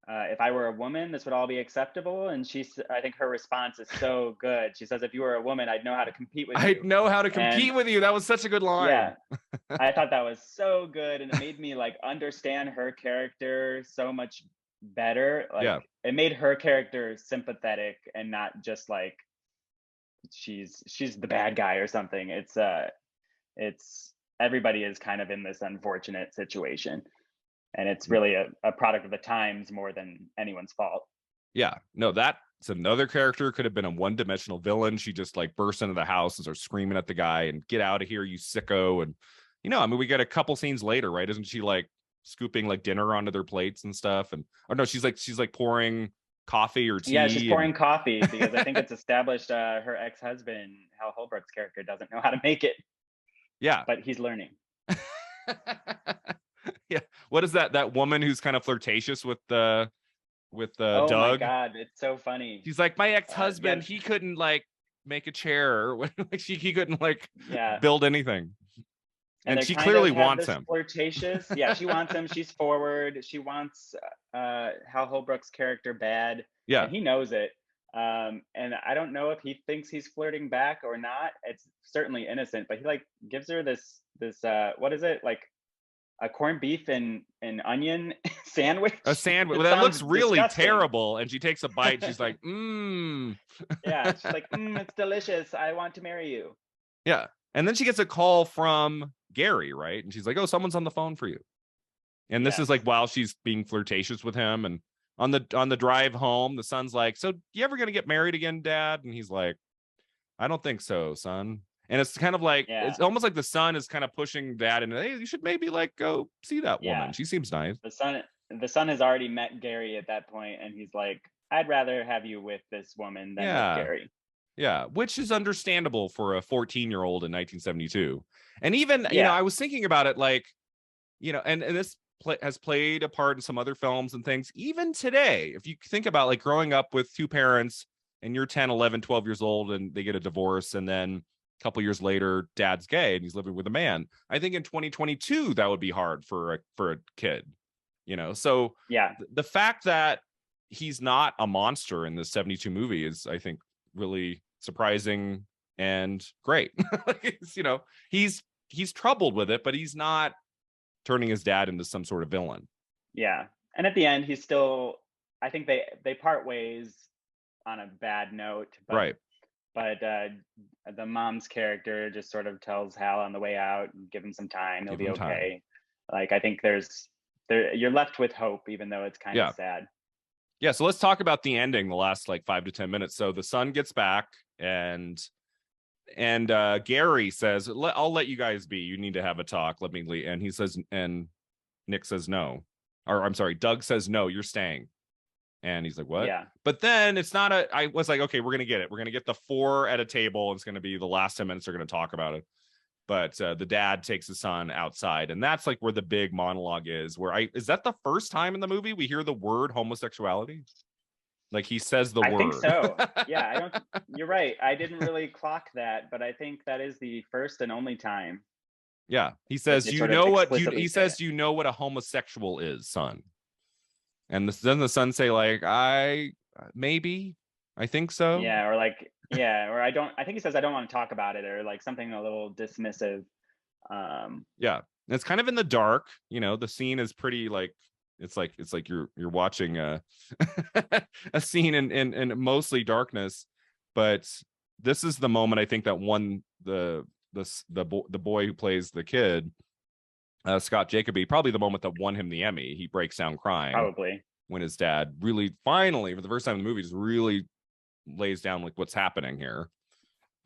if I were a woman, this would all be acceptable. And I think her response is so good. She says, if you were a woman, I'd know how to compete with you. I'd know how to compete with you. That was such a good line. Yeah. I thought that was so good. And it made me like understand her character so much better. Like, it made her character sympathetic and not just like she's the bad guy or something. It's everybody is kind of in this unfortunate situation, and it's really a product of the times more than anyone's fault. Yeah, no, that's another character. Could have been a one-dimensional villain. She just like bursts into the house and starts screaming at the guy and get out of here, you sicko. And I mean, we get a couple scenes later, right? Isn't she like scooping like dinner onto their plates and stuff? And no, she's like pouring coffee or tea. Yeah, she's pouring coffee because I think it's established her ex-husband, Hal Holbrook's character, doesn't know how to make it. Yeah, but he's learning. Yeah, what is that woman who's kind of flirtatious with Doug? Oh my God, it's so funny. She's like, my ex-husband, he couldn't like make a chair, like he couldn't like build anything. And she clearly wants him. Flirtatious. Yeah, she wants him. She's forward. She wants Hal Holbrook's character bad. Yeah. And he knows it. And I don't know if he thinks he's flirting back or not. It's certainly innocent, but he like gives her this what is it? Like a corned beef and onion sandwich. A sandwich. Well, that looks really terrible. And she takes a bite. She's like, mmm. Yeah, she's like, it's delicious. I want to marry you. Yeah. And then she gets a call from Gary, right? And she's like, oh, someone's on the phone for you. And this is like while she's being flirtatious with him. And on the drive home, the son's like, so you ever gonna get married again, Dad? And he's like, I don't think so, son. And it's kind of like, Yeah. it's almost like the son is kind of pushing dad and, hey, you should maybe like go see that Yeah. woman. She seems nice. The son has already met Gary at that point, and he's like, I'd rather have you with this woman than with Gary. Yeah, which is understandable for a 14-year-old in 1972. And even, Yeah. I was thinking about it, like, and this has played a part in some other films and things. Even today, if you think about like growing up with two parents and you're 10, 11, 12 years old and they get a divorce, and then a couple years later, dad's gay and he's living with a man. I think in 2022, that would be hard for a kid, So yeah, the fact that he's not a monster in this 72 movie is, I think, really surprising and great. He's troubled with it, but he's not turning his dad into some sort of villain. Yeah. And at the end, he's still, I think they part ways on a bad note. But, right. But the mom's character just sort of tells Hal on the way out, give him some time, he'll be okay. Like, I think you're left with hope, even though it's kind of sad. Yeah, so let's talk about the ending, the last like 5 to 10 minutes. So the son gets back, and Gary says, I'll let you guys be. You need to have a talk. Let me leave. And he says, and Nick says no. Or I'm sorry, Doug says no, you're staying. And he's like, what? Yeah. But then I was like, okay, we're going to get it. We're going to get the 4 at a table. It's going to be the last 10 minutes they're going to talk about it. But the dad takes his son outside. And that's like where the big monologue is, is that the first time in the movie we hear the word homosexuality? Like he says the word. I think so. Yeah, you're right. I didn't really clock that, but I think that is the first and only time. Yeah. He says, he says, you know what a homosexual is, son. And doesn't the son say like, I think so. Yeah. Or like, or I think he says, I don't want to talk about it, or like something a little dismissive. Yeah. And it's kind of in the dark, the scene is pretty like, it's like you're watching a scene in mostly darkness, but this is the moment I think that won the boy who plays the kid, Scott Jacoby, probably the moment that won him the Emmy. He breaks down crying probably when his dad really finally, for the first time in the movie, just really lays down like what's happening here,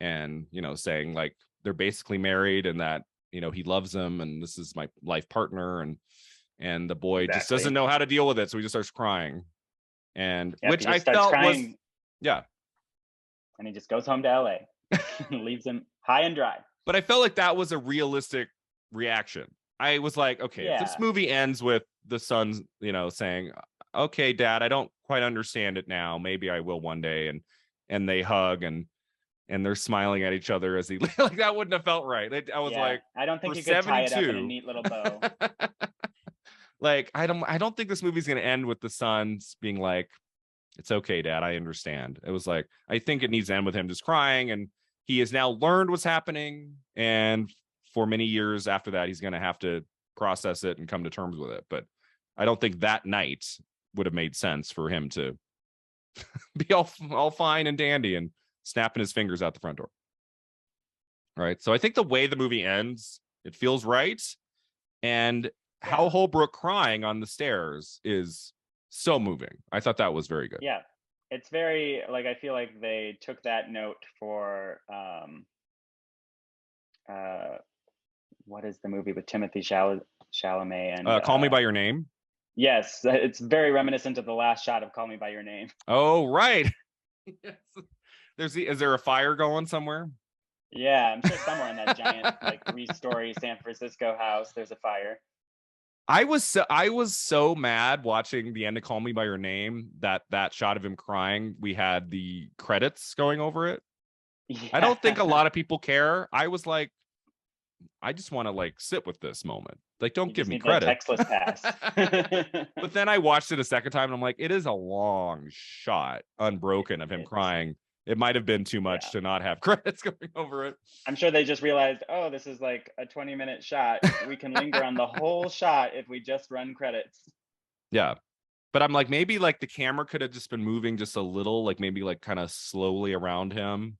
and saying like they're basically married and that he loves him and this is my life partner, and the boy just doesn't know how to deal with it, so he just starts crying, and which I felt crying, was and he just goes home to LA and leaves him high and dry. But I felt like that was a realistic reaction. I was like, okay, if this movie ends with the son saying, okay, dad, I don't quite understand it now, maybe I will one day, and they hug and they're smiling at each other as he like, that wouldn't have felt right. I was like, I don't think you could tie it up in a neat little bow. Like, I don't think this movie's going to end with the sons being like, it's okay, dad, I understand. It was like, I think it needs to end with him just crying, and he has now learned what's happening, and for many years after that, he's going to have to process it and come to terms with it. But I don't think that night would have made sense for him to be all fine and dandy and snapping his fingers out the front door. Right. So I think the way the movie ends, it feels right. And Hal Holbrook crying on the stairs is so moving. I thought that was very good. Yeah. It's very, like, I feel like they took that note for, what is the movie with Timothy Chalamet and Call Me by Your Name? Yes, it's very reminiscent of the last shot of Call Me by Your Name. Oh, right. Yes. Is there a fire going somewhere? Yeah, I'm sure somewhere in that giant like 3-story San Francisco house there's a fire. I was so mad watching the end of Call Me by Your Name that shot of him crying, we had the credits going over it. Yeah. I don't think a lot of people care. I was like, I just want to like sit with this moment. Like, don't give me credit. Textless pass. But then I watched it a second time and I'm like, it is a long shot, unbroken, of him crying. It might have been too much to not have credits going over it. I'm sure they just realized, oh, this is like a 20-minute shot. We can linger on the whole shot if we just run credits. Yeah. But I'm like, maybe like the camera could have just been moving just a little, like maybe like kind of slowly around him.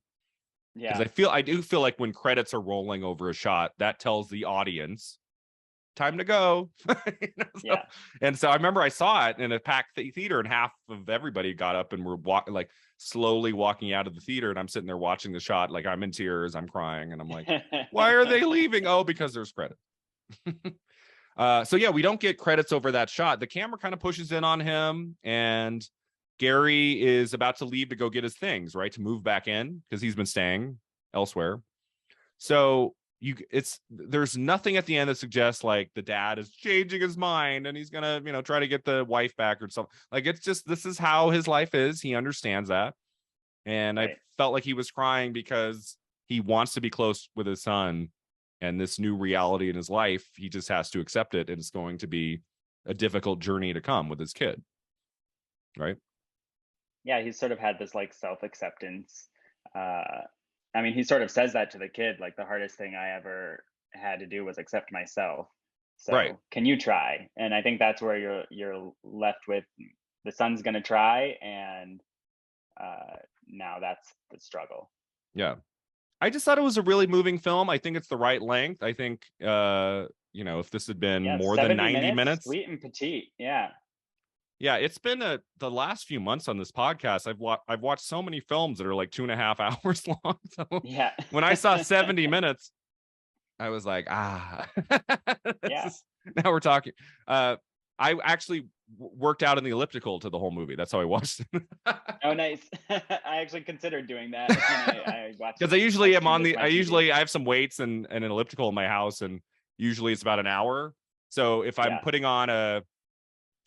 Yeah. Because I do feel like when credits are rolling over a shot, that tells the audience time to go. Yeah. And so I remember I saw it in a packed theater, and half of everybody got up and were like slowly walking out of the theater, and I'm sitting there watching the shot, like I'm in tears, I'm crying, and I'm like, why are they leaving? Oh, because there's credit. So yeah, we don't get credits over that shot. The camera kind of pushes in on him, and Gary is about to leave to go get his things, right, to move back in because he's been staying elsewhere. So there's nothing at the end that suggests like the dad is changing his mind and he's gonna, try to get the wife back or something. Like, it's just, this is how his life is. He understands that. And right. I felt like he was crying because he wants to be close with his son, and this new reality in his life, he just has to accept it, and it's going to be a difficult journey to come with his kid. Right. Yeah, he's sort of had this like self-acceptance. I mean, he sort of says that to the kid, like, the hardest thing I ever had to do was accept myself. So right. Can you try? And I think that's where you're left with the son's going to try. And now that's the struggle. Yeah. I just thought it was a really moving film. I think it's the right length. I think, if this had been more than 90 minutes. Sweet and petite. Yeah. Yeah, it's been the last few months on this podcast. I've watched so many films that are like 2.5 hours long. So yeah, when I saw 70 minutes, I was like, yeah. Now we're talking. I actually worked out in the elliptical to the whole movie. That's how I watched it. Oh, nice. I actually considered doing that. I watched because I usually am on the. I have some weights and an elliptical in my house, and usually it's about an hour. So if I'm putting on a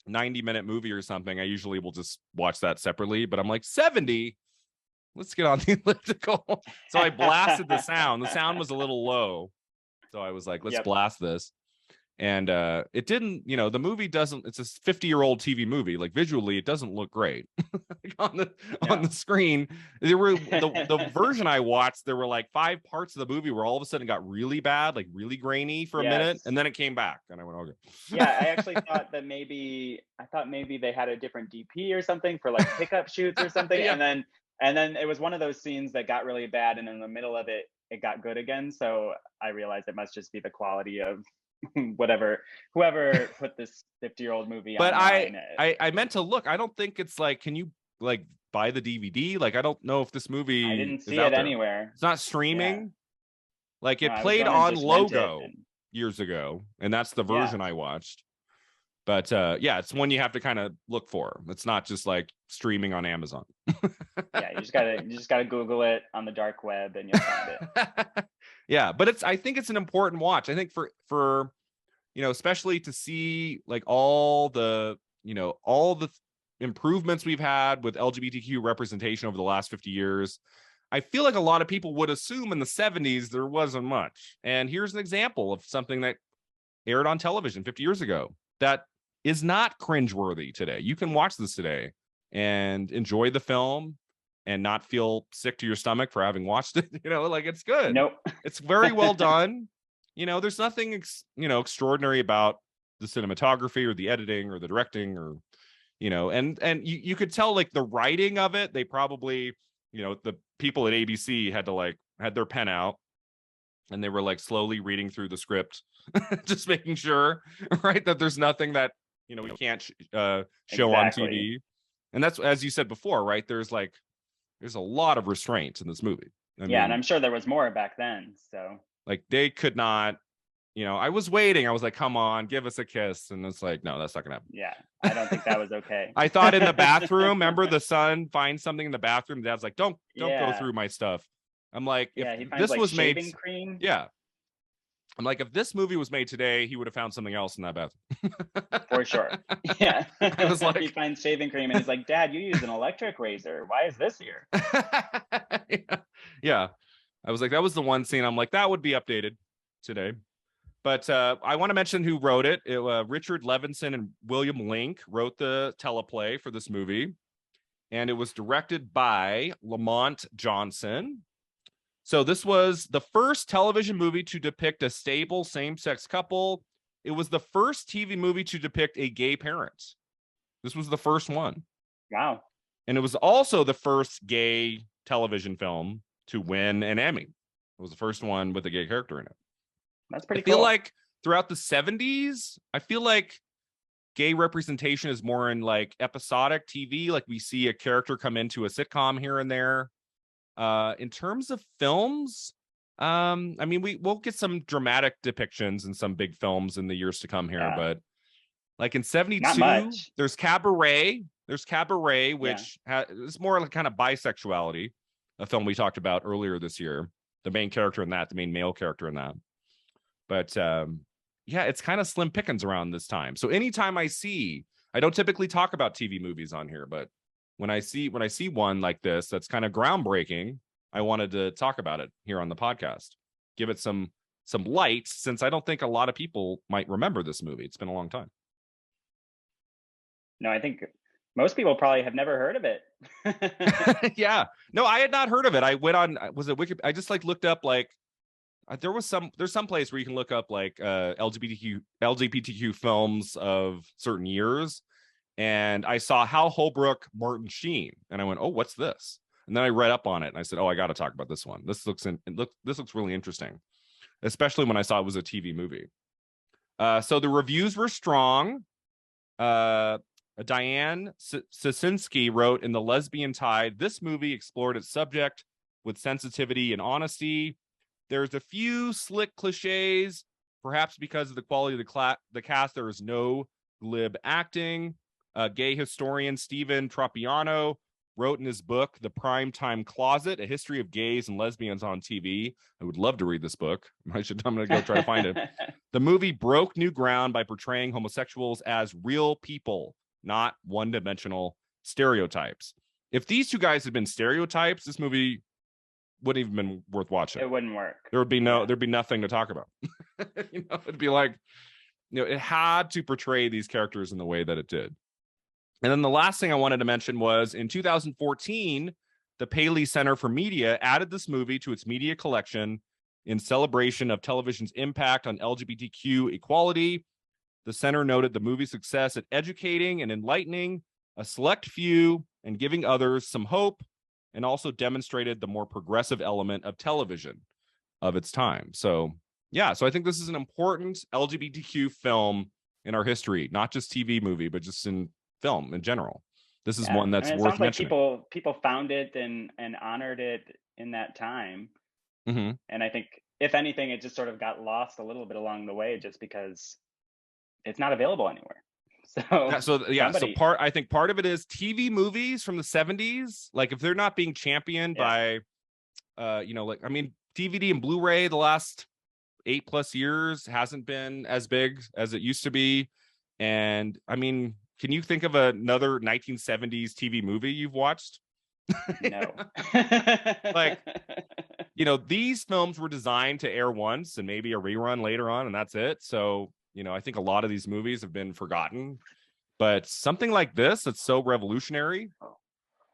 90-minute movie or something, I usually will just watch that separately, but I'm like, 70, let's get on the elliptical. So I blasted the sound. The sound was a little low, so I was like, let's blast this. And it didn't, the movie doesn't, it's a 50-year-old TV movie, like visually it doesn't look great. Like on the screen. There were the version I watched, there were like 5 parts of the movie where all of a sudden it got really bad, like really grainy for a minute, and then it came back, and I went, okay. Yeah, I actually thought that maybe they had a different DP or something for like pickup shoots or something. Yeah. And then it was one of those scenes that got really bad, and in the middle of it got good again. So I realized it must just be the quality of whoever put this 50-year-old movie but online. I meant to look. I don't think it's like, can you like buy the DVD? Like, I don't know if this movie I didn't see it anywhere. It's not streaming. Yeah. Like, it played on Logo years ago, and that's the version I watched. But it's one you have to kind of look for. It's not just like streaming on Amazon. Yeah, you just gotta Google it on the dark web and you'll find it. Yeah, but I think it's an important watch. I think for especially to see like all the improvements we've had with LGBTQ representation over the last 50 years. I feel like a lot of people would assume in the 70s there wasn't much. And here's an example of something that aired on television 50 years ago that is not cringeworthy today. You can watch this today and enjoy the film and not feel sick to your stomach for having watched it. Like, it's good. Nope. It's very well done. There's nothing extraordinary about the cinematography or the editing or the directing or and you could tell like the writing of it. They probably the people at ABC had their pen out, and they were like slowly reading through the script, just making sure, right, that there's nothing that we can't show on TV. And that's, as you said before, right, there's a lot of restraints in this movie. I mean, and I'm sure there was more back then. So like they could not, I was waiting. I was like, come on, give us a kiss. And it's like, no, that's not gonna happen. Yeah, I don't think that was okay. I thought in the bathroom, remember the son finds something in the bathroom. Dad's like, don't go through my stuff. I'm like, if this was made, cream. Yeah. I'm like, if this movie was made today, he would have found something else in that bathroom. For sure. Yeah. I was like, he finds shaving cream and he's like, Dad, you use an electric razor. Why is this here? Yeah. I was like, that was the one scene. I'm like, that would be updated today. But I want to mention who wrote it. Richard Levinson and William Link wrote the teleplay for this movie. And it was directed by Lamont Johnson. So this was the first television movie to depict a stable same-sex couple. It was the first TV movie to depict a gay parent. This was the first one. Wow. And it was also the first gay television film to win an Emmy. It was the first one with a gay character in it. That's pretty cool. I feel like throughout the 70s, I feel like gay representation is more in like episodic TV. Like we see a character come into a sitcom here and there. In terms of films, I mean, we'll get some dramatic depictions in some big films in the years to come here, but like in 72, there's Cabaret. There's Cabaret, which is more like kind of bisexuality, a film we talked about earlier this year. The main character in that, the main male character in that. But yeah, it's kind of slim pickings around this time. So anytime I don't typically talk about TV movies on here, but when I see one like this that's kind of groundbreaking, I wanted to talk about it here on the podcast. Give it some light, since I don't think a lot of people might remember this movie. It's been a long time. No, I think most people probably have never heard of it. Yeah. No, I had not heard of it. I went on, was it Wiki? I just like looked up like there's some place where you can look up like LGBTQ films of certain years. And I saw Hal Holbrook, Martin Sheen, and I went, "Oh, what's this?" And then I read up on it, and I said, "Oh, I got to talk about this one. This looks really interesting, especially when I saw it was a TV movie." So the reviews were strong. Diane Sasinski wrote in The Lesbian Tide, "This movie explored its subject with sensitivity and honesty. There's a few slick cliches, perhaps because of the quality of the cast. There is no glib acting." Gay historian Stephen Tropiano wrote in his book, The Primetime Closet, A History of Gays and Lesbians on TV. I would love to read this book. I'm going to go try to find it. The movie broke new ground by portraying homosexuals as real people, not one-dimensional stereotypes. If these two guys had been stereotypes, this movie wouldn't even been worth watching. It wouldn't work. There'd be nothing to talk about. It'd be like, it had to portray these characters in the way that it did. And then the last thing I wanted to mention was in 2014, the Paley Center for Media added this movie to its media collection in celebration of television's impact on LGBTQ equality. The center noted the movie's success at educating and enlightening a select few and giving others some hope, and also demonstrated the more progressive element of television of its time. So yeah, so I think this is an important LGBTQ film in our history, not just TV movie, but just in film in general. This is one that's worth mentioning. Like people found it and honored it in that time. Mm-hmm. And I think, if anything, it just sort of got lost a little bit along the way, just because it's not available anywhere. So I think part of it is TV movies from the 70s. Like if they're not being championed by, DVD and Blu-ray the last 8+ years hasn't been as big as it used to be. And I mean, can you think of another 1970s TV movie you've watched? No. These films were designed to air once and maybe a rerun later on, and that's it. So, I think a lot of these movies have been forgotten. But something like this that's so revolutionary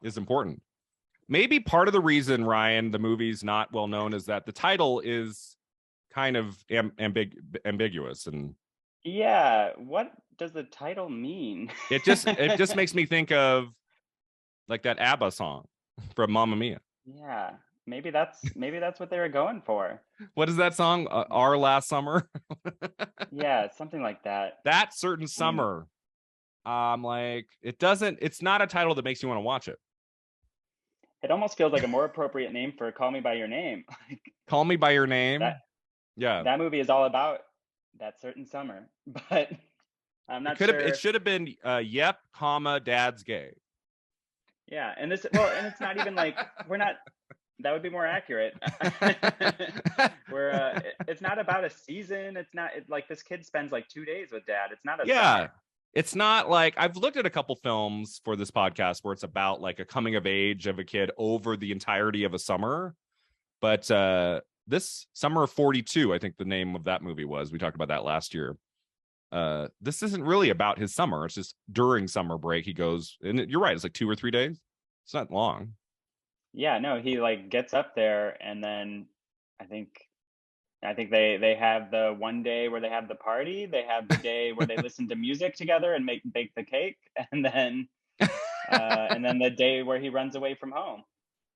is important. Maybe part of the reason, Ryan, the movie's not well known is that the title is kind of ambiguous. And yeah, what does the title mean? it just makes me think of like that ABBA song from Mamma Mia. Yeah, maybe that's what they were going for. What is that song? Our Last Summer? Yeah, something like that. That certain summer. It's not a title that makes you want to watch it. It almost feels like a more appropriate name for Call Me by Your Name. Call Me by Your Name. That movie is all about that certain summer, but I'm not sure. It should have been yep, Dad's gay. Yeah, and it's not even like that would be more accurate. It's not about a season. It's not like this kid spends like 2 days with dad. It's not a summer. It's not like, I've looked at a couple films for this podcast where it's about like a coming of age of a kid over the entirety of a summer. But this Summer of 42, I think the name of that movie was. We talked about that last year. This isn't really about his summer. It's just during summer break he goes, and you're right, it's like 2 or 3 days. It's not long. Yeah, no, he like gets up there, and then I think they have the one day where they have the party. They have the day where they listen to music together and bake the cake, and then the day where he runs away from home.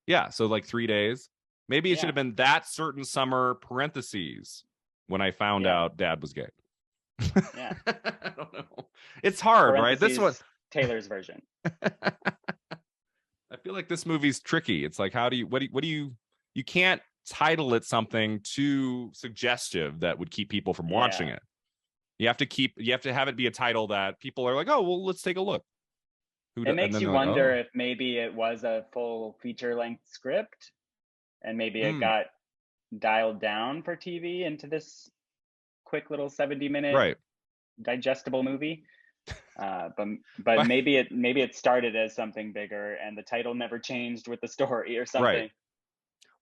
Yeah, so like 3 days. Maybe it should have been that certain summer parentheses when I found out dad was gay. Yeah. I don't know. It's hard, right? This one, Taylor's version. I feel like this movie's tricky. It's like, you can't title it something too suggestive that would keep people from watching it. You have to have it be a title that people are like, oh, well, let's take a look. It makes you wonder if maybe it was a full feature-length script and maybe it got dialed down for TV into this quick little 70-minute digestible movie. But maybe it started as something bigger and the title never changed with the story or something.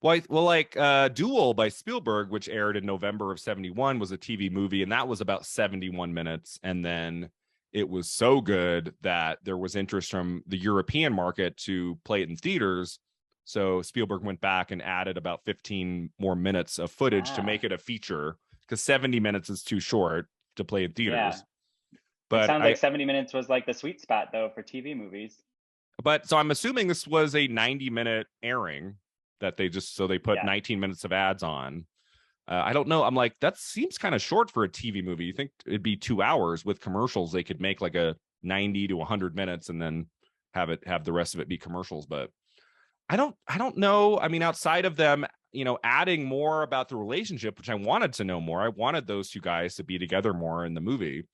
Well, like Duel by Spielberg, which aired in November of 71, was a TV movie, and that was about 71 minutes. And then it was so good that there was interest from the European market to play it in theaters. So Spielberg went back and added about 15 more minutes of footage to make it a feature, because 70 minutes is too short to play in theaters. Yeah. But it sounds like 70 minutes was like the sweet spot, though, for TV movies. But so I'm assuming this was a 90-minute airing that they put 19 minutes of ads on. I don't know. I'm like, that seems kind of short for a TV movie. You think it'd be 2 hours with commercials? They could make like a 90 to 100 minutes and then have the rest of it be commercials. But I don't know. I mean, outside of them, adding more about the relationship, which I wanted to know more. I wanted those two guys to be together more in the movie.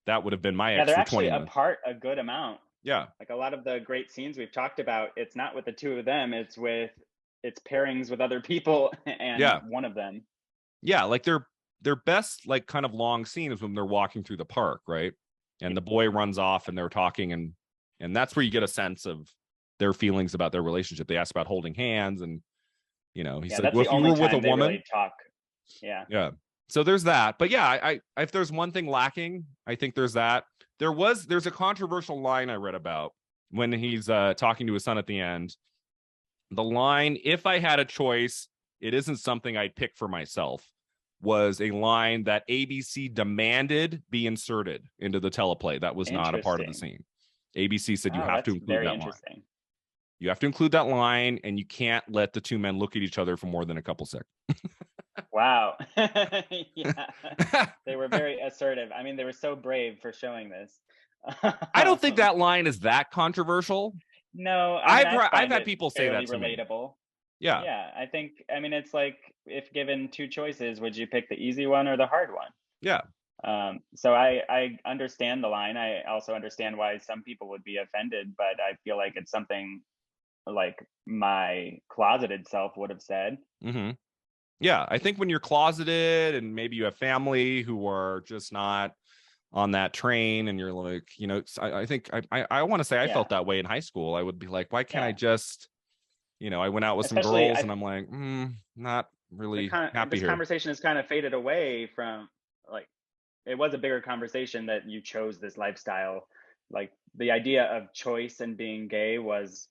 That would have been my extra 20 minutes. They're actually apart a good amount. Yeah. Like a lot of the great scenes we've talked about, it's not with the two of them. It's pairings with other people and one of them. Yeah, like their best like kind of long scene is when they're walking through the park, right? And the boy runs off and they're talking, and that's where you get a sense of their feelings about their relationship. They ask about holding hands, and he said, well, if you were with a woman, really talk. Yeah. So there's that. But yeah, I if there's one thing lacking, I think there's that. There's a controversial line I read about when he's talking to his son at the end. The line, "If I had a choice, it isn't something I'd pick for myself," was a line that ABC demanded be inserted into the teleplay. That was not a part of the scene. ABC said you have to include that line. You have to include that line, and you can't let the two men look at each other for more than a couple seconds. Wow. Yeah. They were very assertive. I mean, they were so brave for showing this. I don't think that line is that controversial. No, I've had people say that to relatable. Me. Yeah. Yeah, I mean, it's like, if given two choices, would you pick the easy one or the hard one? Yeah. So I understand the line. I also understand why some people would be offended, but I feel like it's something like my closeted self would have said. Mm-hmm. Yeah, I think when you're closeted and maybe you have family who are just not on that train, and you're like, I think I want to say I felt that way in high school. I would be like, why can't I just, I went out with some girls and I'm like, not really happy this here. Conversation has kind of faded away from, like, it was a bigger conversation that you chose this lifestyle. Like, the idea of choice and being gay was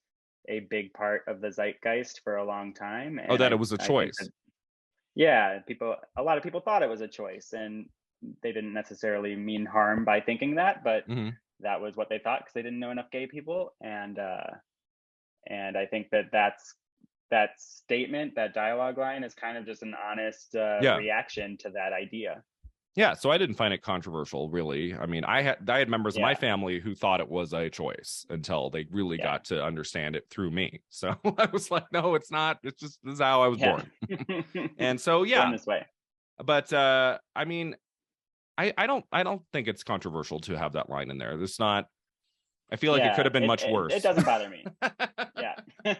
a big part of the zeitgeist for a long time. And that it was a choice. A lot of people thought it was a choice, and they didn't necessarily mean harm by thinking that, but that was what they thought because they didn't know enough gay people. And I think that statement, that dialogue line, is kind of just an honest reaction to that idea. Yeah, so I didn't find it controversial, really. I mean, I had members of my family who thought it was a choice until they really got to understand it through me. So I was like, no, it's not. It's just, this is how I was born. And so, Born this way. But I mean, I don't think it's controversial to have that line in there. It's not. I feel like it could have been much worse. It doesn't bother me. He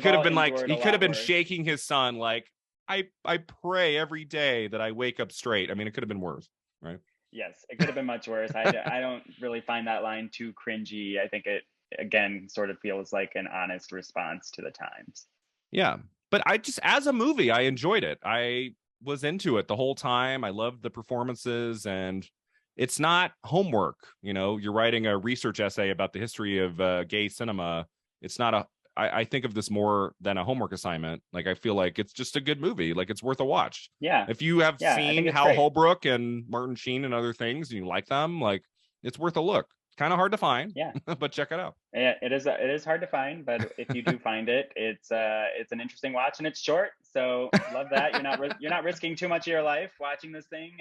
could have been like, he could have been shaking his son like, I pray every day that I wake up straight. I mean, it could have been worse, right? Yes, it could have been much worse. I don't really find that line too cringy. I think it, again, sort of feels like an honest response to the times. Yeah, but as a movie, I enjoyed it. I was into it the whole time. I loved the performances, and it's not homework. You're writing a research essay about the history of gay cinema. It's not I think of this more than a homework assignment. Like, I feel like it's just a good movie. Like, it's worth a watch. Yeah. If you have seen Hal Holbrook and Martin Sheen and other things, and you like them, like, it's worth a look. Kind of hard to find. Yeah. But check it out. Yeah, it is hard to find, but if you do find it, it's an interesting watch, and it's short, So love that. You're not risking too much of your life watching this thing,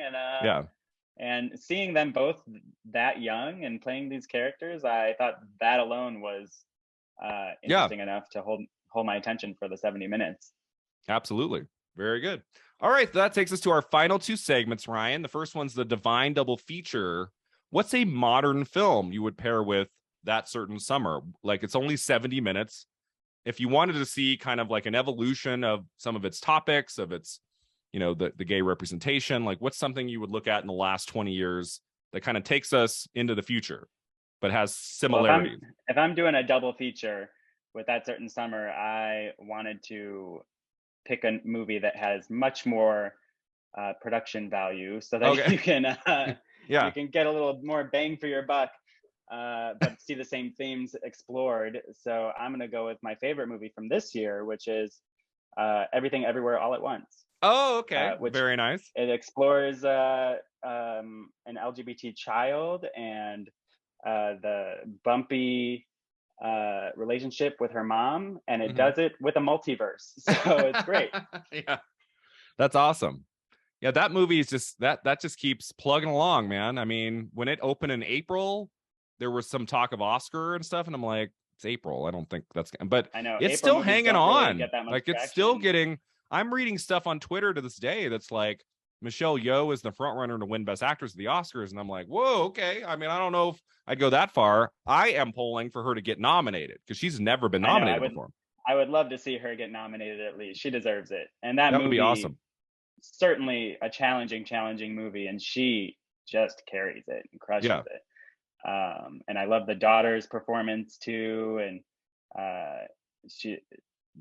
and seeing them both that young and playing these characters, I thought that alone was interesting enough to hold my attention for the 70 minutes. Absolutely. Very good. All right, that takes us to our final two segments, Ryan. The first one's the Divine Double Feature. What's a modern film you would pair with That Certain Summer? Like, it's only 70 minutes. If you wanted to see kind of like an evolution of some of its topics, of its, the gay representation, like what's something you would look at in the last 20 years that kind of takes us into the future, but has similarities? Well, if I'm doing a double feature with That Certain Summer, I wanted to pick a movie that has much more production value, so that you can you can get a little more bang for your buck, but see the same themes explored. So I'm going to go with my favorite movie from this year, which is Everything Everywhere All at Once. Oh, okay. Very nice. It explores an LGBT child and the bumpy relationship with her mom, and it does it with a multiverse. So it's great. Yeah, that's awesome. Yeah, that movie is just that just keeps plugging along, man. I mean, when it opened in April, there was some talk of Oscar and stuff, and I'm like, it's April. I don't think that's, but I know it's April still hanging on. Really like traction. It's still getting. I'm reading stuff on Twitter to this day that's like Michelle Yeoh is the front runner to win Best Actress at the Oscars, and I'm like, whoa, okay. I mean, I don't know if I'd go that far. I am polling for her to get nominated because she's never been nominated before. I would love to see her get nominated at least. She deserves it, and that movie would be awesome. Certainly a challenging movie, and she just carries it and crushes it. And I love the daughter's performance too, and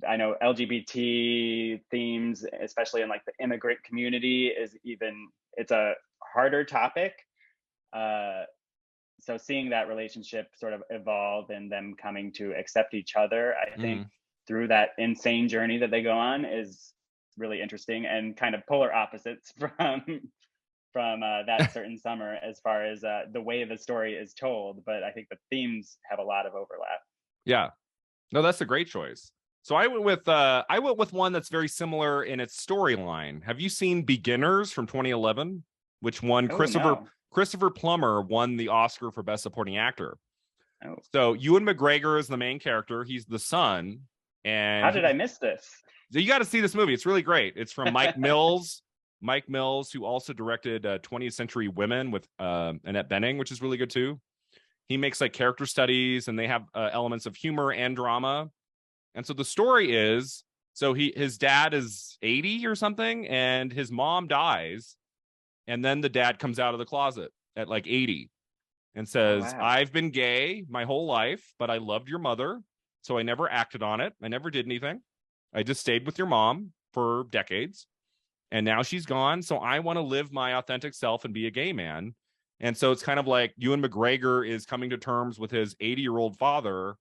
I know LGBT themes, especially in like the immigrant community, it's a harder topic. So seeing that relationship sort of evolve and them coming to accept each other, I think through that insane journey that they go on is really interesting, and kind of polar opposites from That Certain Summer as far as the way the story is told. But I think the themes have a lot of overlap. Yeah, no, that's a great choice. So I went with one that's very similar in its storyline. Have you seen Beginners from 2011, which won Christopher Plummer won the Oscar for Best Supporting Actor. Oh. So Ewan McGregor is the main character. He's the son. And how did I miss this? So you got to see this movie. It's really great. It's from Mike Mills. Mike Mills, who also directed 20th Century Women with Annette Bening, which is really good too. He makes like character studies, and they have elements of humor and drama. And so the story is, so his dad is 80 or something, and his mom dies. And then the dad comes out of the closet at like 80 and says, wow. I've been gay my whole life, but I loved your mother. So I never acted on it. I never did anything. I just stayed with your mom for decades. And now she's gone. So I want to live my authentic self and be a gay man. And so it's kind of like Ewan McGregor is coming to terms with his 80-year-old father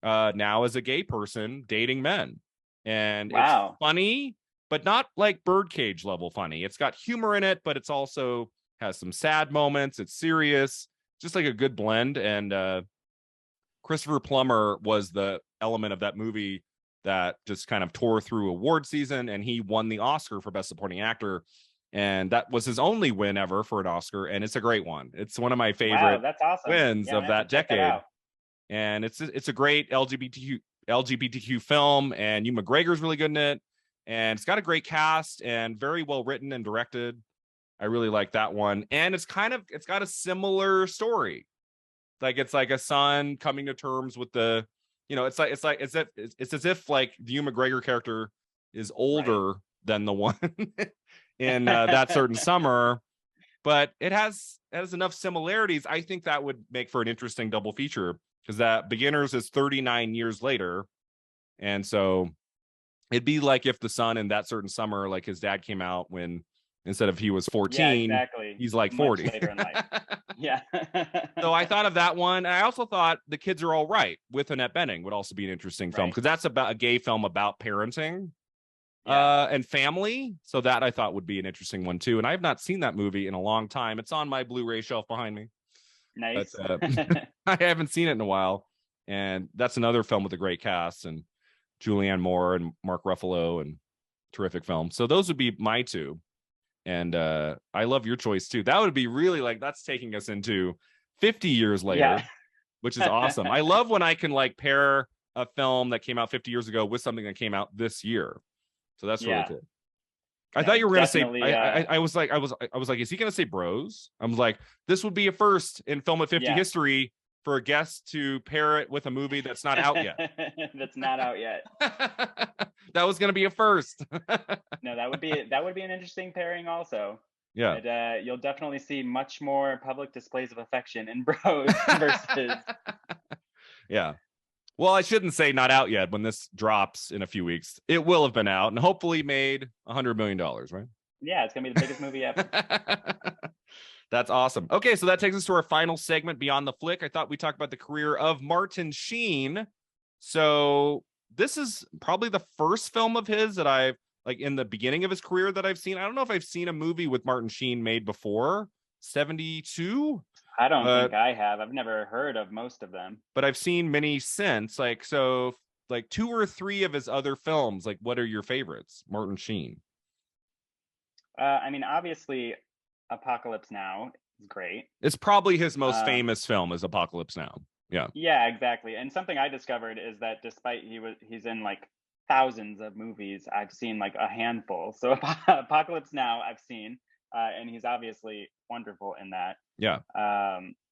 now as a gay person dating men. And it's funny, but not like Birdcage level funny. It's got humor in it, but it's also has some sad moments. It's serious, just like a good blend. And Christopher Plummer was the element of that movie that just kind of tore through award season, and he won the Oscar for Best Supporting Actor. And that was his only win ever for an Oscar, and it's a great one. It's one of my favorite that's awesome. wins of that decade. And it's a great LGBTQ film, and Ewan McGregor's really good in it, and it's got a great cast and very well written and directed. I really like that one, and it's got a similar story. Like it's like a son coming to terms with the, it's as if like the Ewan McGregor character is older than the one in That Certain Summer, but it has enough similarities. I think that would make for an interesting double feature, because that Beginners is 39 years later. And so it'd be like if the son in That Certain Summer, like his dad came out when, instead of he was 14, he's like 40. Much later in life. Yeah. So I thought of that one. And I also thought The Kids Are All Right with Annette Bening would also be an interesting film, because that's about a gay film about parenting and family. So that I thought would be an interesting one too. And I have not seen that movie in a long time. It's on my Blu-ray shelf behind me. Nice. But, I haven't seen it in a while. And that's another film with a great cast, and Julianne Moore and Mark Ruffalo, and terrific film. So those would be my two. And I love your choice too. That would be really like, that's taking us into 50 years later, which is awesome. I love when I can like pair a film that came out 50 years ago with something that came out this year. So that's really cool. I thought you were going to say, I was like, is he going to say Bros? I'm like, this would be a first in Film at 50 history for a guest to pair it with a movie that's not out yet. That's not out yet. That was going to be a first. No, that would be an interesting pairing also. Yeah. But, you'll definitely see much more public displays of affection in Bros versus. Yeah. Well, I shouldn't say not out yet. When this drops in a few weeks, it will have been out and hopefully made $100 million, right? Yeah, it's going to be the biggest movie ever. That's awesome. Okay, so that takes us to our final segment, Beyond the Flick. I thought we talked about the career of Martin Sheen. So this is probably the first film of his that I've, like, in the beginning of his career that I've seen. I don't know if I've seen a movie with Martin Sheen made before 72. I don't think I have. I've never heard of most of them. But I've seen many since. Like, so, like 2 or 3 of his other films, like, what are your favorites? Martin Sheen. I mean, obviously, Apocalypse Now is great. It's probably his most famous film is Apocalypse Now. Yeah. Yeah, exactly. And something I discovered is that despite he's in like thousands of movies, I've seen like a handful. So Apocalypse Now I've seen, and he's obviously wonderful in that. Yeah.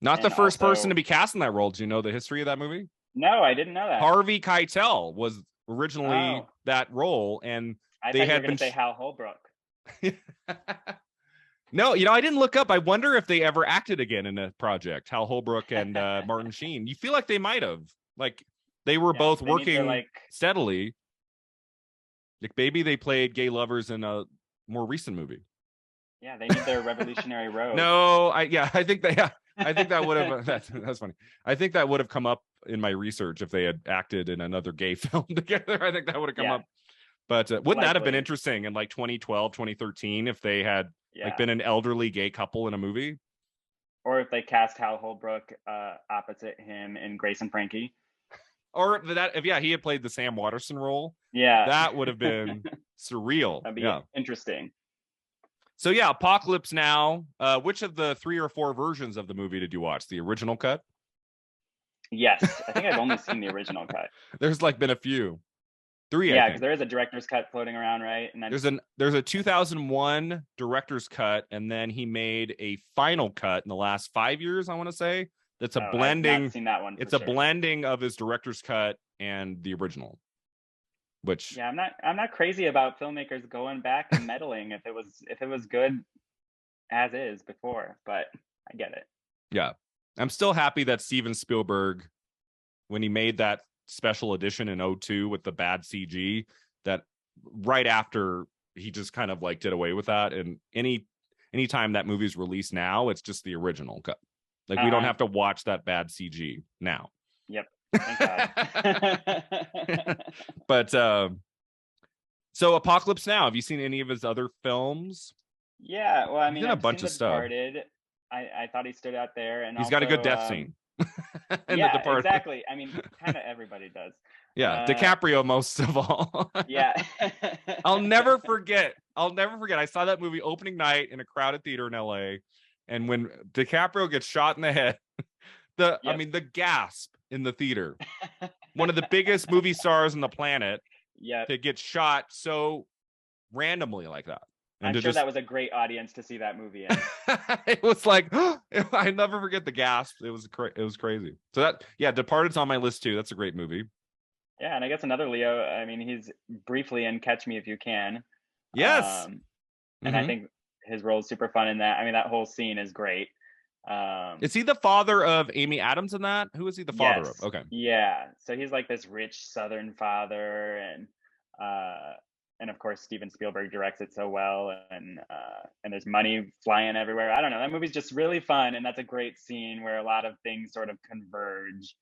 Not the first person to be cast in that role. Do you know the history of that movie? No, I didn't know that. Harvey Keitel was originally that role, and they had been say Hal Holbrook. No, I didn't look up. I wonder if they ever acted again in a project, Hal Holbrook and Martin Sheen. You feel like they might have. Like, they were both working steadily. Like, maybe they played gay lovers in a more recent movie. Yeah, they need their Revolutionary Road. No, I think that would have that's funny. I think that would have come up in my research if they had acted in another gay film together. I think that would have come up. But wouldn't that have been interesting in like 2012, 2013 if they had like been an elderly gay couple in a movie? Or if they cast Hal Holbrook opposite him in Grace and Frankie. Or that if he had played the Sam Waterston role. Yeah. That would have been surreal. That'd be interesting. So yeah, Apocalypse Now. Which of the 3 or 4 versions of the movie did you watch? The original cut? Yes. I think I've only seen the original cut. There's like been a few. 3, yeah, because there is a director's cut floating around, right? And then there's a 2001 director's cut, and then he made a final cut in the last 5 years, I want to say. That's a blending. I've not seen that one. It's a blending of his director's cut and the original. Which I'm not crazy about filmmakers going back and meddling if it was good as is before, but I get it. Yeah, I'm still happy that Steven Spielberg, when he made that special edition in 2002 with the bad CG, that right after he just kind of like did away with that, and anytime that movie's released now, it's just the original cut. Like we don't have to watch that bad CG now. Yep. Thank God. But so Apocalypse Now, have you seen any of his other films? Yeah, well, I mean, I've seen a bunch of stuff. I thought he stood out there, and he's got a good death scene. Yeah, exactly. I mean, kind of everybody does. Yeah, DiCaprio most of all. Yeah. I'll never forget. I saw that movie opening night in a crowded theater in LA, and when DiCaprio gets shot in the head, I mean, the gasp in the theater. One of the biggest movie stars on the planet. Yeah. To get shot so randomly like that. And I'm sure that was a great audience to see that movie in. It was like, I never forget the gasp. It was crazy. So Departed's on my list too. That's a great movie. Yeah, and I guess another Leo, I mean, he's briefly in Catch Me If You Can. Yes. And I think his role is super fun in that. I mean, that whole scene is great. Is he the father of Amy Adams in that? Who is he the father of? Okay. Yeah. So he's like this rich Southern father, and of course Steven Spielberg directs it so well, and there's money flying everywhere. I don't know. That movie's just really fun, and that's a great scene where a lot of things sort of converge.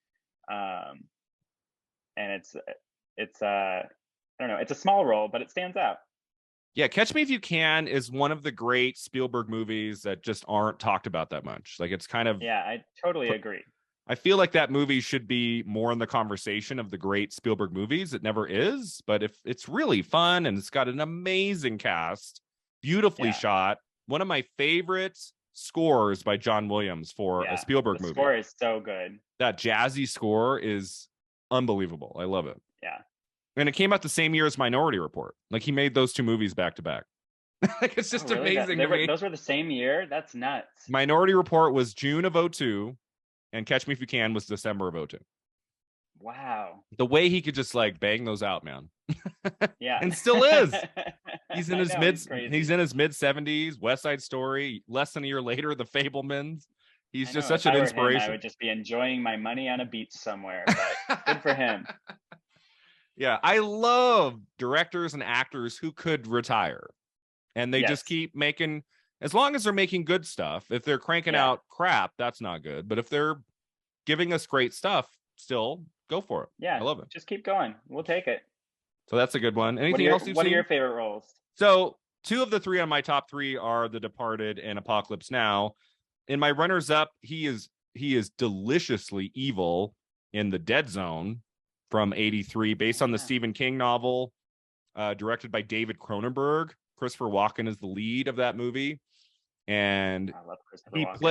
And it's I don't know. It's a small role, but it stands out. Yeah, Catch Me If You Can is one of the great Spielberg movies that just aren't talked about that much. Like it's kind of I totally agree. I feel like that movie should be more in the conversation of the great Spielberg movies. It never is, but if it's really fun and it's got an amazing cast, beautifully shot. One of my favorite scores by John Williams for a Spielberg movie. The score is so good. That jazzy score is unbelievable. I love it. Yeah. And it came out the same year as Minority Report. Like he made those two movies back to back. Like it's just amazing. Those were the same year? That's nuts. Minority Report was June of 2002 and Catch Me If You Can was December of 2002. Wow. The way he could just like bang those out, man. Yeah. And still is. He's in his mid 70s, West Side Story, less than a year later, The Fabelmans. He's just such an inspiration. I would just be enjoying my money on a beach somewhere, but good for him. Yeah, I love directors and actors who could retire. And they just keep making, as long as they're making good stuff. If they're cranking out crap, that's not good. But if they're giving us great stuff, still go for it. Yeah, I love it. Just keep going. We'll take it. So that's a good one. Anything else you've seen? What are your favorite roles? So 2 of the 3 on my top 3 are The Departed and Apocalypse Now. In my runners up, he is deliciously evil in The Dead Zone from 1983, based on the Stephen King novel, directed by David Cronenberg. Christopher Walken is the lead of that movie, and I love Christopher Walken.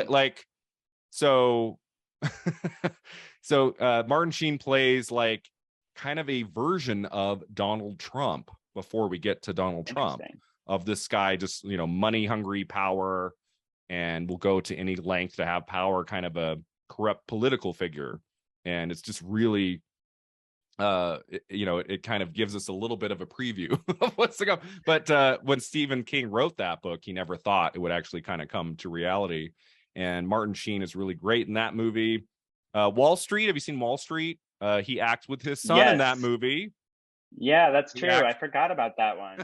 Martin Sheen plays like kind of a version of Donald Trump before we get to Donald Trump, of this guy just, money hungry, power, and will go to any length to have power, kind of a corrupt political figure. And it's just really it kind of gives us a little bit of a preview of what's to come. But when Stephen King wrote that book, he never thought it would actually kind of come to reality. And Martin Sheen is really great in that movie. Wall Street, have you seen Wall Street? He acts with his son in that movie. Yeah, that's true. I forgot about that one.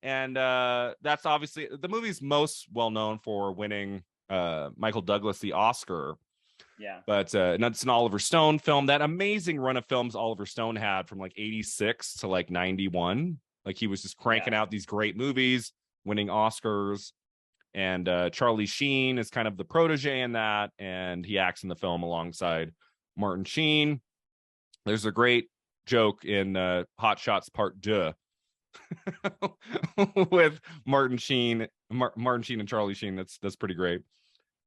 And that's obviously the movie's most well known for winning Michael Douglas the Oscar. Yeah. But it's an Oliver Stone film. That amazing run of films Oliver Stone had from like 86 to like 91. Like he was just cranking out these great movies, winning Oscars. And Charlie Sheen is kind of the protege in that. And he acts in the film alongside Martin Sheen. There's a great joke in Hot Shots Part 2 with Martin Sheen and Charlie Sheen. That's pretty great.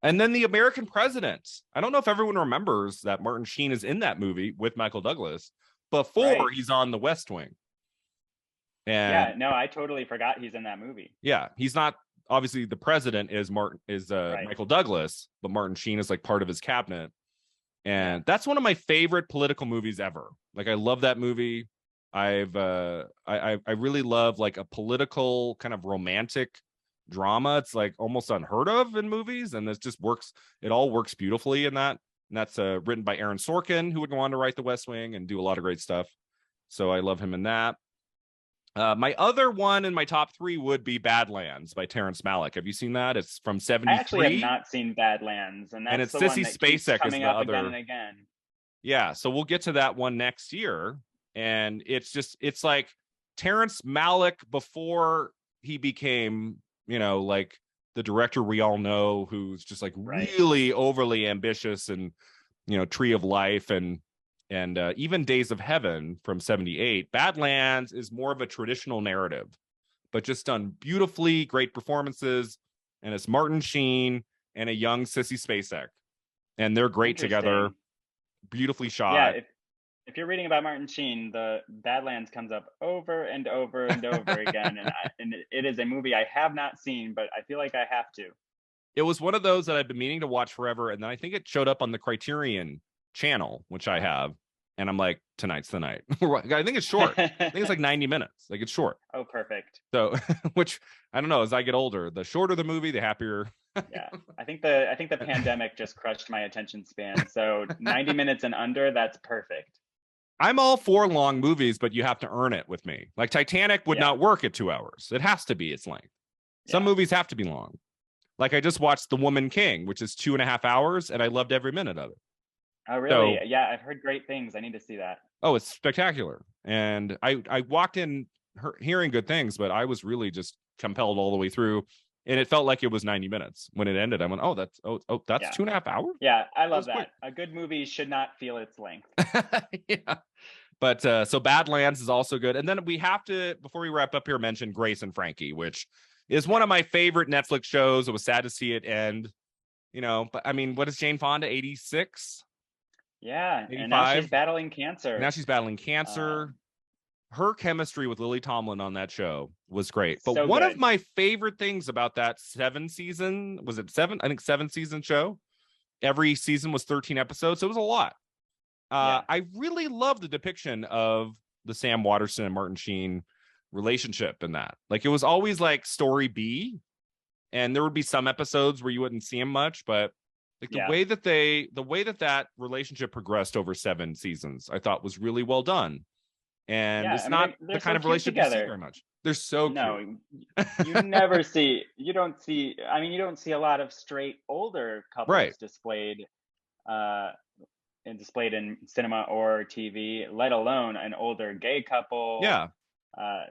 And then The American President. I don't know if everyone remembers that Martin Sheen is in that movie with Michael Douglas before he's on The West Wing. And I totally forgot he's in that movie. Yeah, he's not, obviously the president is Michael Douglas, but Martin Sheen is like part of his cabinet. And that's one of my favorite political movies ever. Like I love that movie. I really love like a political kind of romantic drama. It's like almost unheard of in movies, and this just works. It all works beautifully in that. And that's written by Aaron Sorkin, who would go on to write The West Wing and do a lot of great stuff. So I love him in that. My other one in my top 3 would be Badlands by Terrence Malick. Have you seen that? It's from 1973. I actually have not seen Badlands, and that's it's Sissy Spacek is the other. Again and again. Yeah, so we'll get to that one next year, and it's like Terrence Malick before he became, like the director we all know, who's just like really overly ambitious, and Tree of Life and even Days of Heaven from 1978. Badlands is more of a traditional narrative, but just done beautifully, great performances, and it's Martin Sheen and a young Sissy Spacek, and they're great together, beautifully shot. Yeah, if you're reading about Martin Sheen, the Badlands comes up over and over and over again, and it is a movie I have not seen, but I feel like I have to. It was one of those that I've been meaning to watch forever, and then I think it showed up on the Criterion channel, which I have, and I'm like, tonight's the night. I think it's short. I think it's like 90 minutes. Like it's short. Oh, perfect. So, which I don't know, as I get older, the shorter the movie, the happier. Yeah, I think the pandemic just crushed my attention span. So 90 minutes and under, that's perfect. I'm all for long movies, but you have to earn it with me. Like Titanic would not work at 2 hours. It has to be its length. Some movies have to be long. Like I just watched The Woman King, which is 2.5 hours, and I loved every minute of it. Oh, really? So, yeah, I've heard great things. I need to see that. Oh, it's spectacular. And I walked in hearing good things, but I was really just compelled all the way through. and it felt like it was 90 minutes when it ended. I went, oh, that's 2.5 hours. Yeah, I love that. A good movie should not feel its length. Yeah. But so Badlands is also good. And then we have to, before we wrap up here, mention Grace and Frankie, which is one of my favorite Netflix shows. It was sad to see it end, but I mean, what is Jane Fonda, 86? Yeah, 85? and now she's battling cancer. Her chemistry with Lily Tomlin on that show was great. But so one good. of my favorite things about that 7-season, was it 7? I think 7-season show. Every season was 13 episodes. So it was a lot. I really love the depiction of the Sam Waterston and Martin Sheen relationship in that. Like, it was always like story B, and there would be some episodes where you wouldn't see him much, but like the way that relationship progressed over 7 seasons, I thought was really well done. And it's not the kind of relationship you see very much. They're so cute. You don't see a lot of straight older couples displayed in cinema or TV, let alone an older gay couple. Yeah.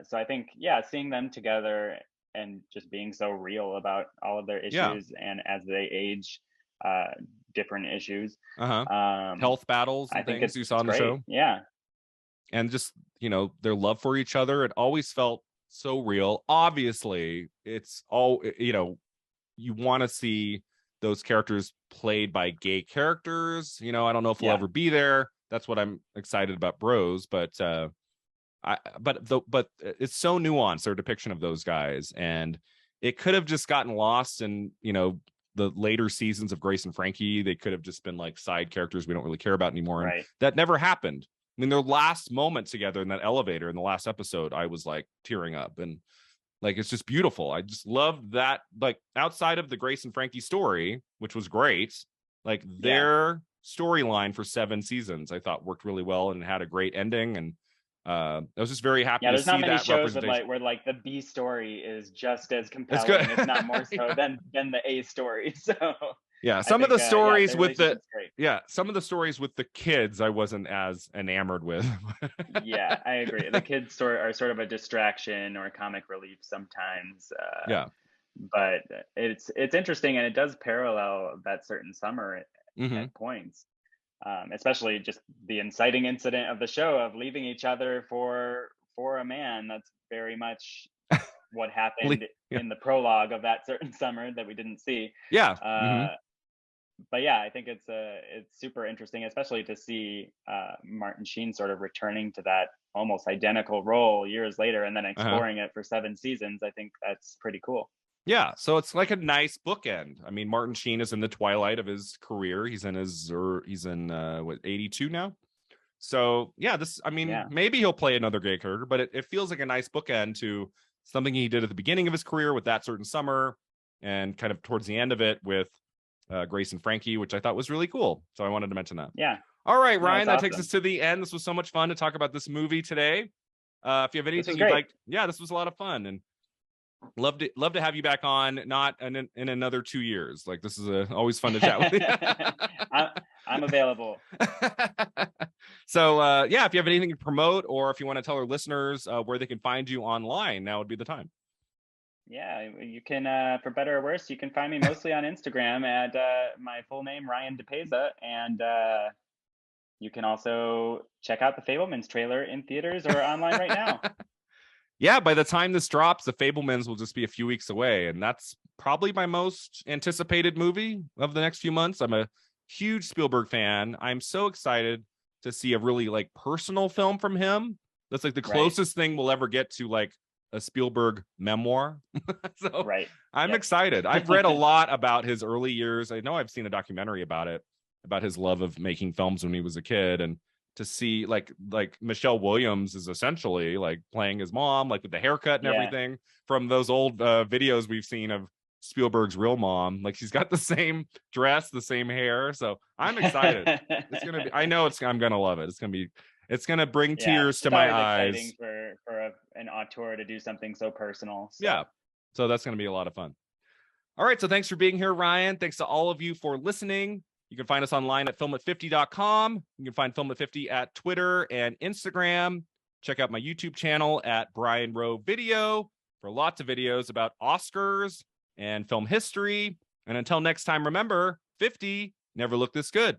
So I think, seeing them together and just being so real about all of their issues and as they age, different issues, health battles and things you saw on the show. Yeah. And just, their love for each other. It always felt so real. Obviously, it's all, you want to see those characters played by gay characters. I don't know if we'll ever be there. That's what I'm excited about Bros, but it's so nuanced, their depiction of those guys, and it could have just gotten lost in, the later seasons of Grace and Frankie. They could have just been like side characters we don't really care about anymore. And that never happened. I mean, their last moment together in that elevator in the last episode, I was like tearing up, and like, it's just beautiful. I just love that. Like, outside of the Grace and Frankie story, which was great, like their storyline for 7 seasons, I thought worked really well and had a great ending. And I was just very happy to see that. There's not many shows where like the B story is just as compelling, if not more so, than the A story. So some of the stories with some of the stories with the kids I wasn't as enamored with. Yeah, I agree. The kids are sort of a distraction or comic relief sometimes. But it's interesting, and it does parallel that certain summer at points. Especially just the inciting incident of the show of leaving each other for a man. That's very much what happened in the prologue of that certain summer that we didn't see. But I think it's super interesting, especially to see Martin Sheen sort of returning to that almost identical role years later, and then exploring it for 7 seasons. I think that's pretty cool. Yeah, so it's like a nice bookend. I mean, Martin Sheen is in the twilight of his career. He's in 82 now. So maybe he'll play another gay character, but it feels like a nice bookend to something he did at the beginning of his career with That Certain Summer, and kind of towards the end of it with Grace and Frankie, which I thought was really cool. So I wanted to mention that. Yeah. All right, Ryan, that takes us to the end. This was so much fun to talk about this movie today. If you have anything you'd like, this was a lot of fun, and love to have you back on, not in another 2 years. Like, this is always fun to chat with you. I'm available. So if you have anything to promote, or if you want to tell our listeners where they can find you online, now would be the time. Yeah, you can, for better or worse, you can find me mostly on Instagram at my full name, Ryan DePesa, and you can also check out the Fabelmans trailer in theaters or online right now. Yeah, by the time this drops, the Fabelmans will just be a few weeks away, and that's probably my most anticipated movie of the next few months. I'm a huge Spielberg fan. I'm so excited to see a really like personal film from him. That's like the closest thing we'll ever get to like a Spielberg memoir. So I'm excited. I've read a lot about his early years. I know I've seen a documentary about it, about his love of making films when he was a kid, and to see like Michelle Williams is essentially like playing his mom, like with the haircut and everything from those old videos we've seen of Spielberg's real mom. Like, she's got the same dress, the same hair. So I'm excited. It's gonna be. I know I'm gonna love it. It's gonna bring tears to my eyes. For an auteur to do something so personal. So. Yeah. So that's gonna be a lot of fun. All right. So thanks for being here, Ryan. Thanks to all of you for listening. You can find us online at filmat50.com. You can find Film at 50 at Twitter and Instagram. Check out my YouTube channel at Brian Rowe Video for lots of videos about Oscars, and film history. And until next time, remember, 50 never looked this good.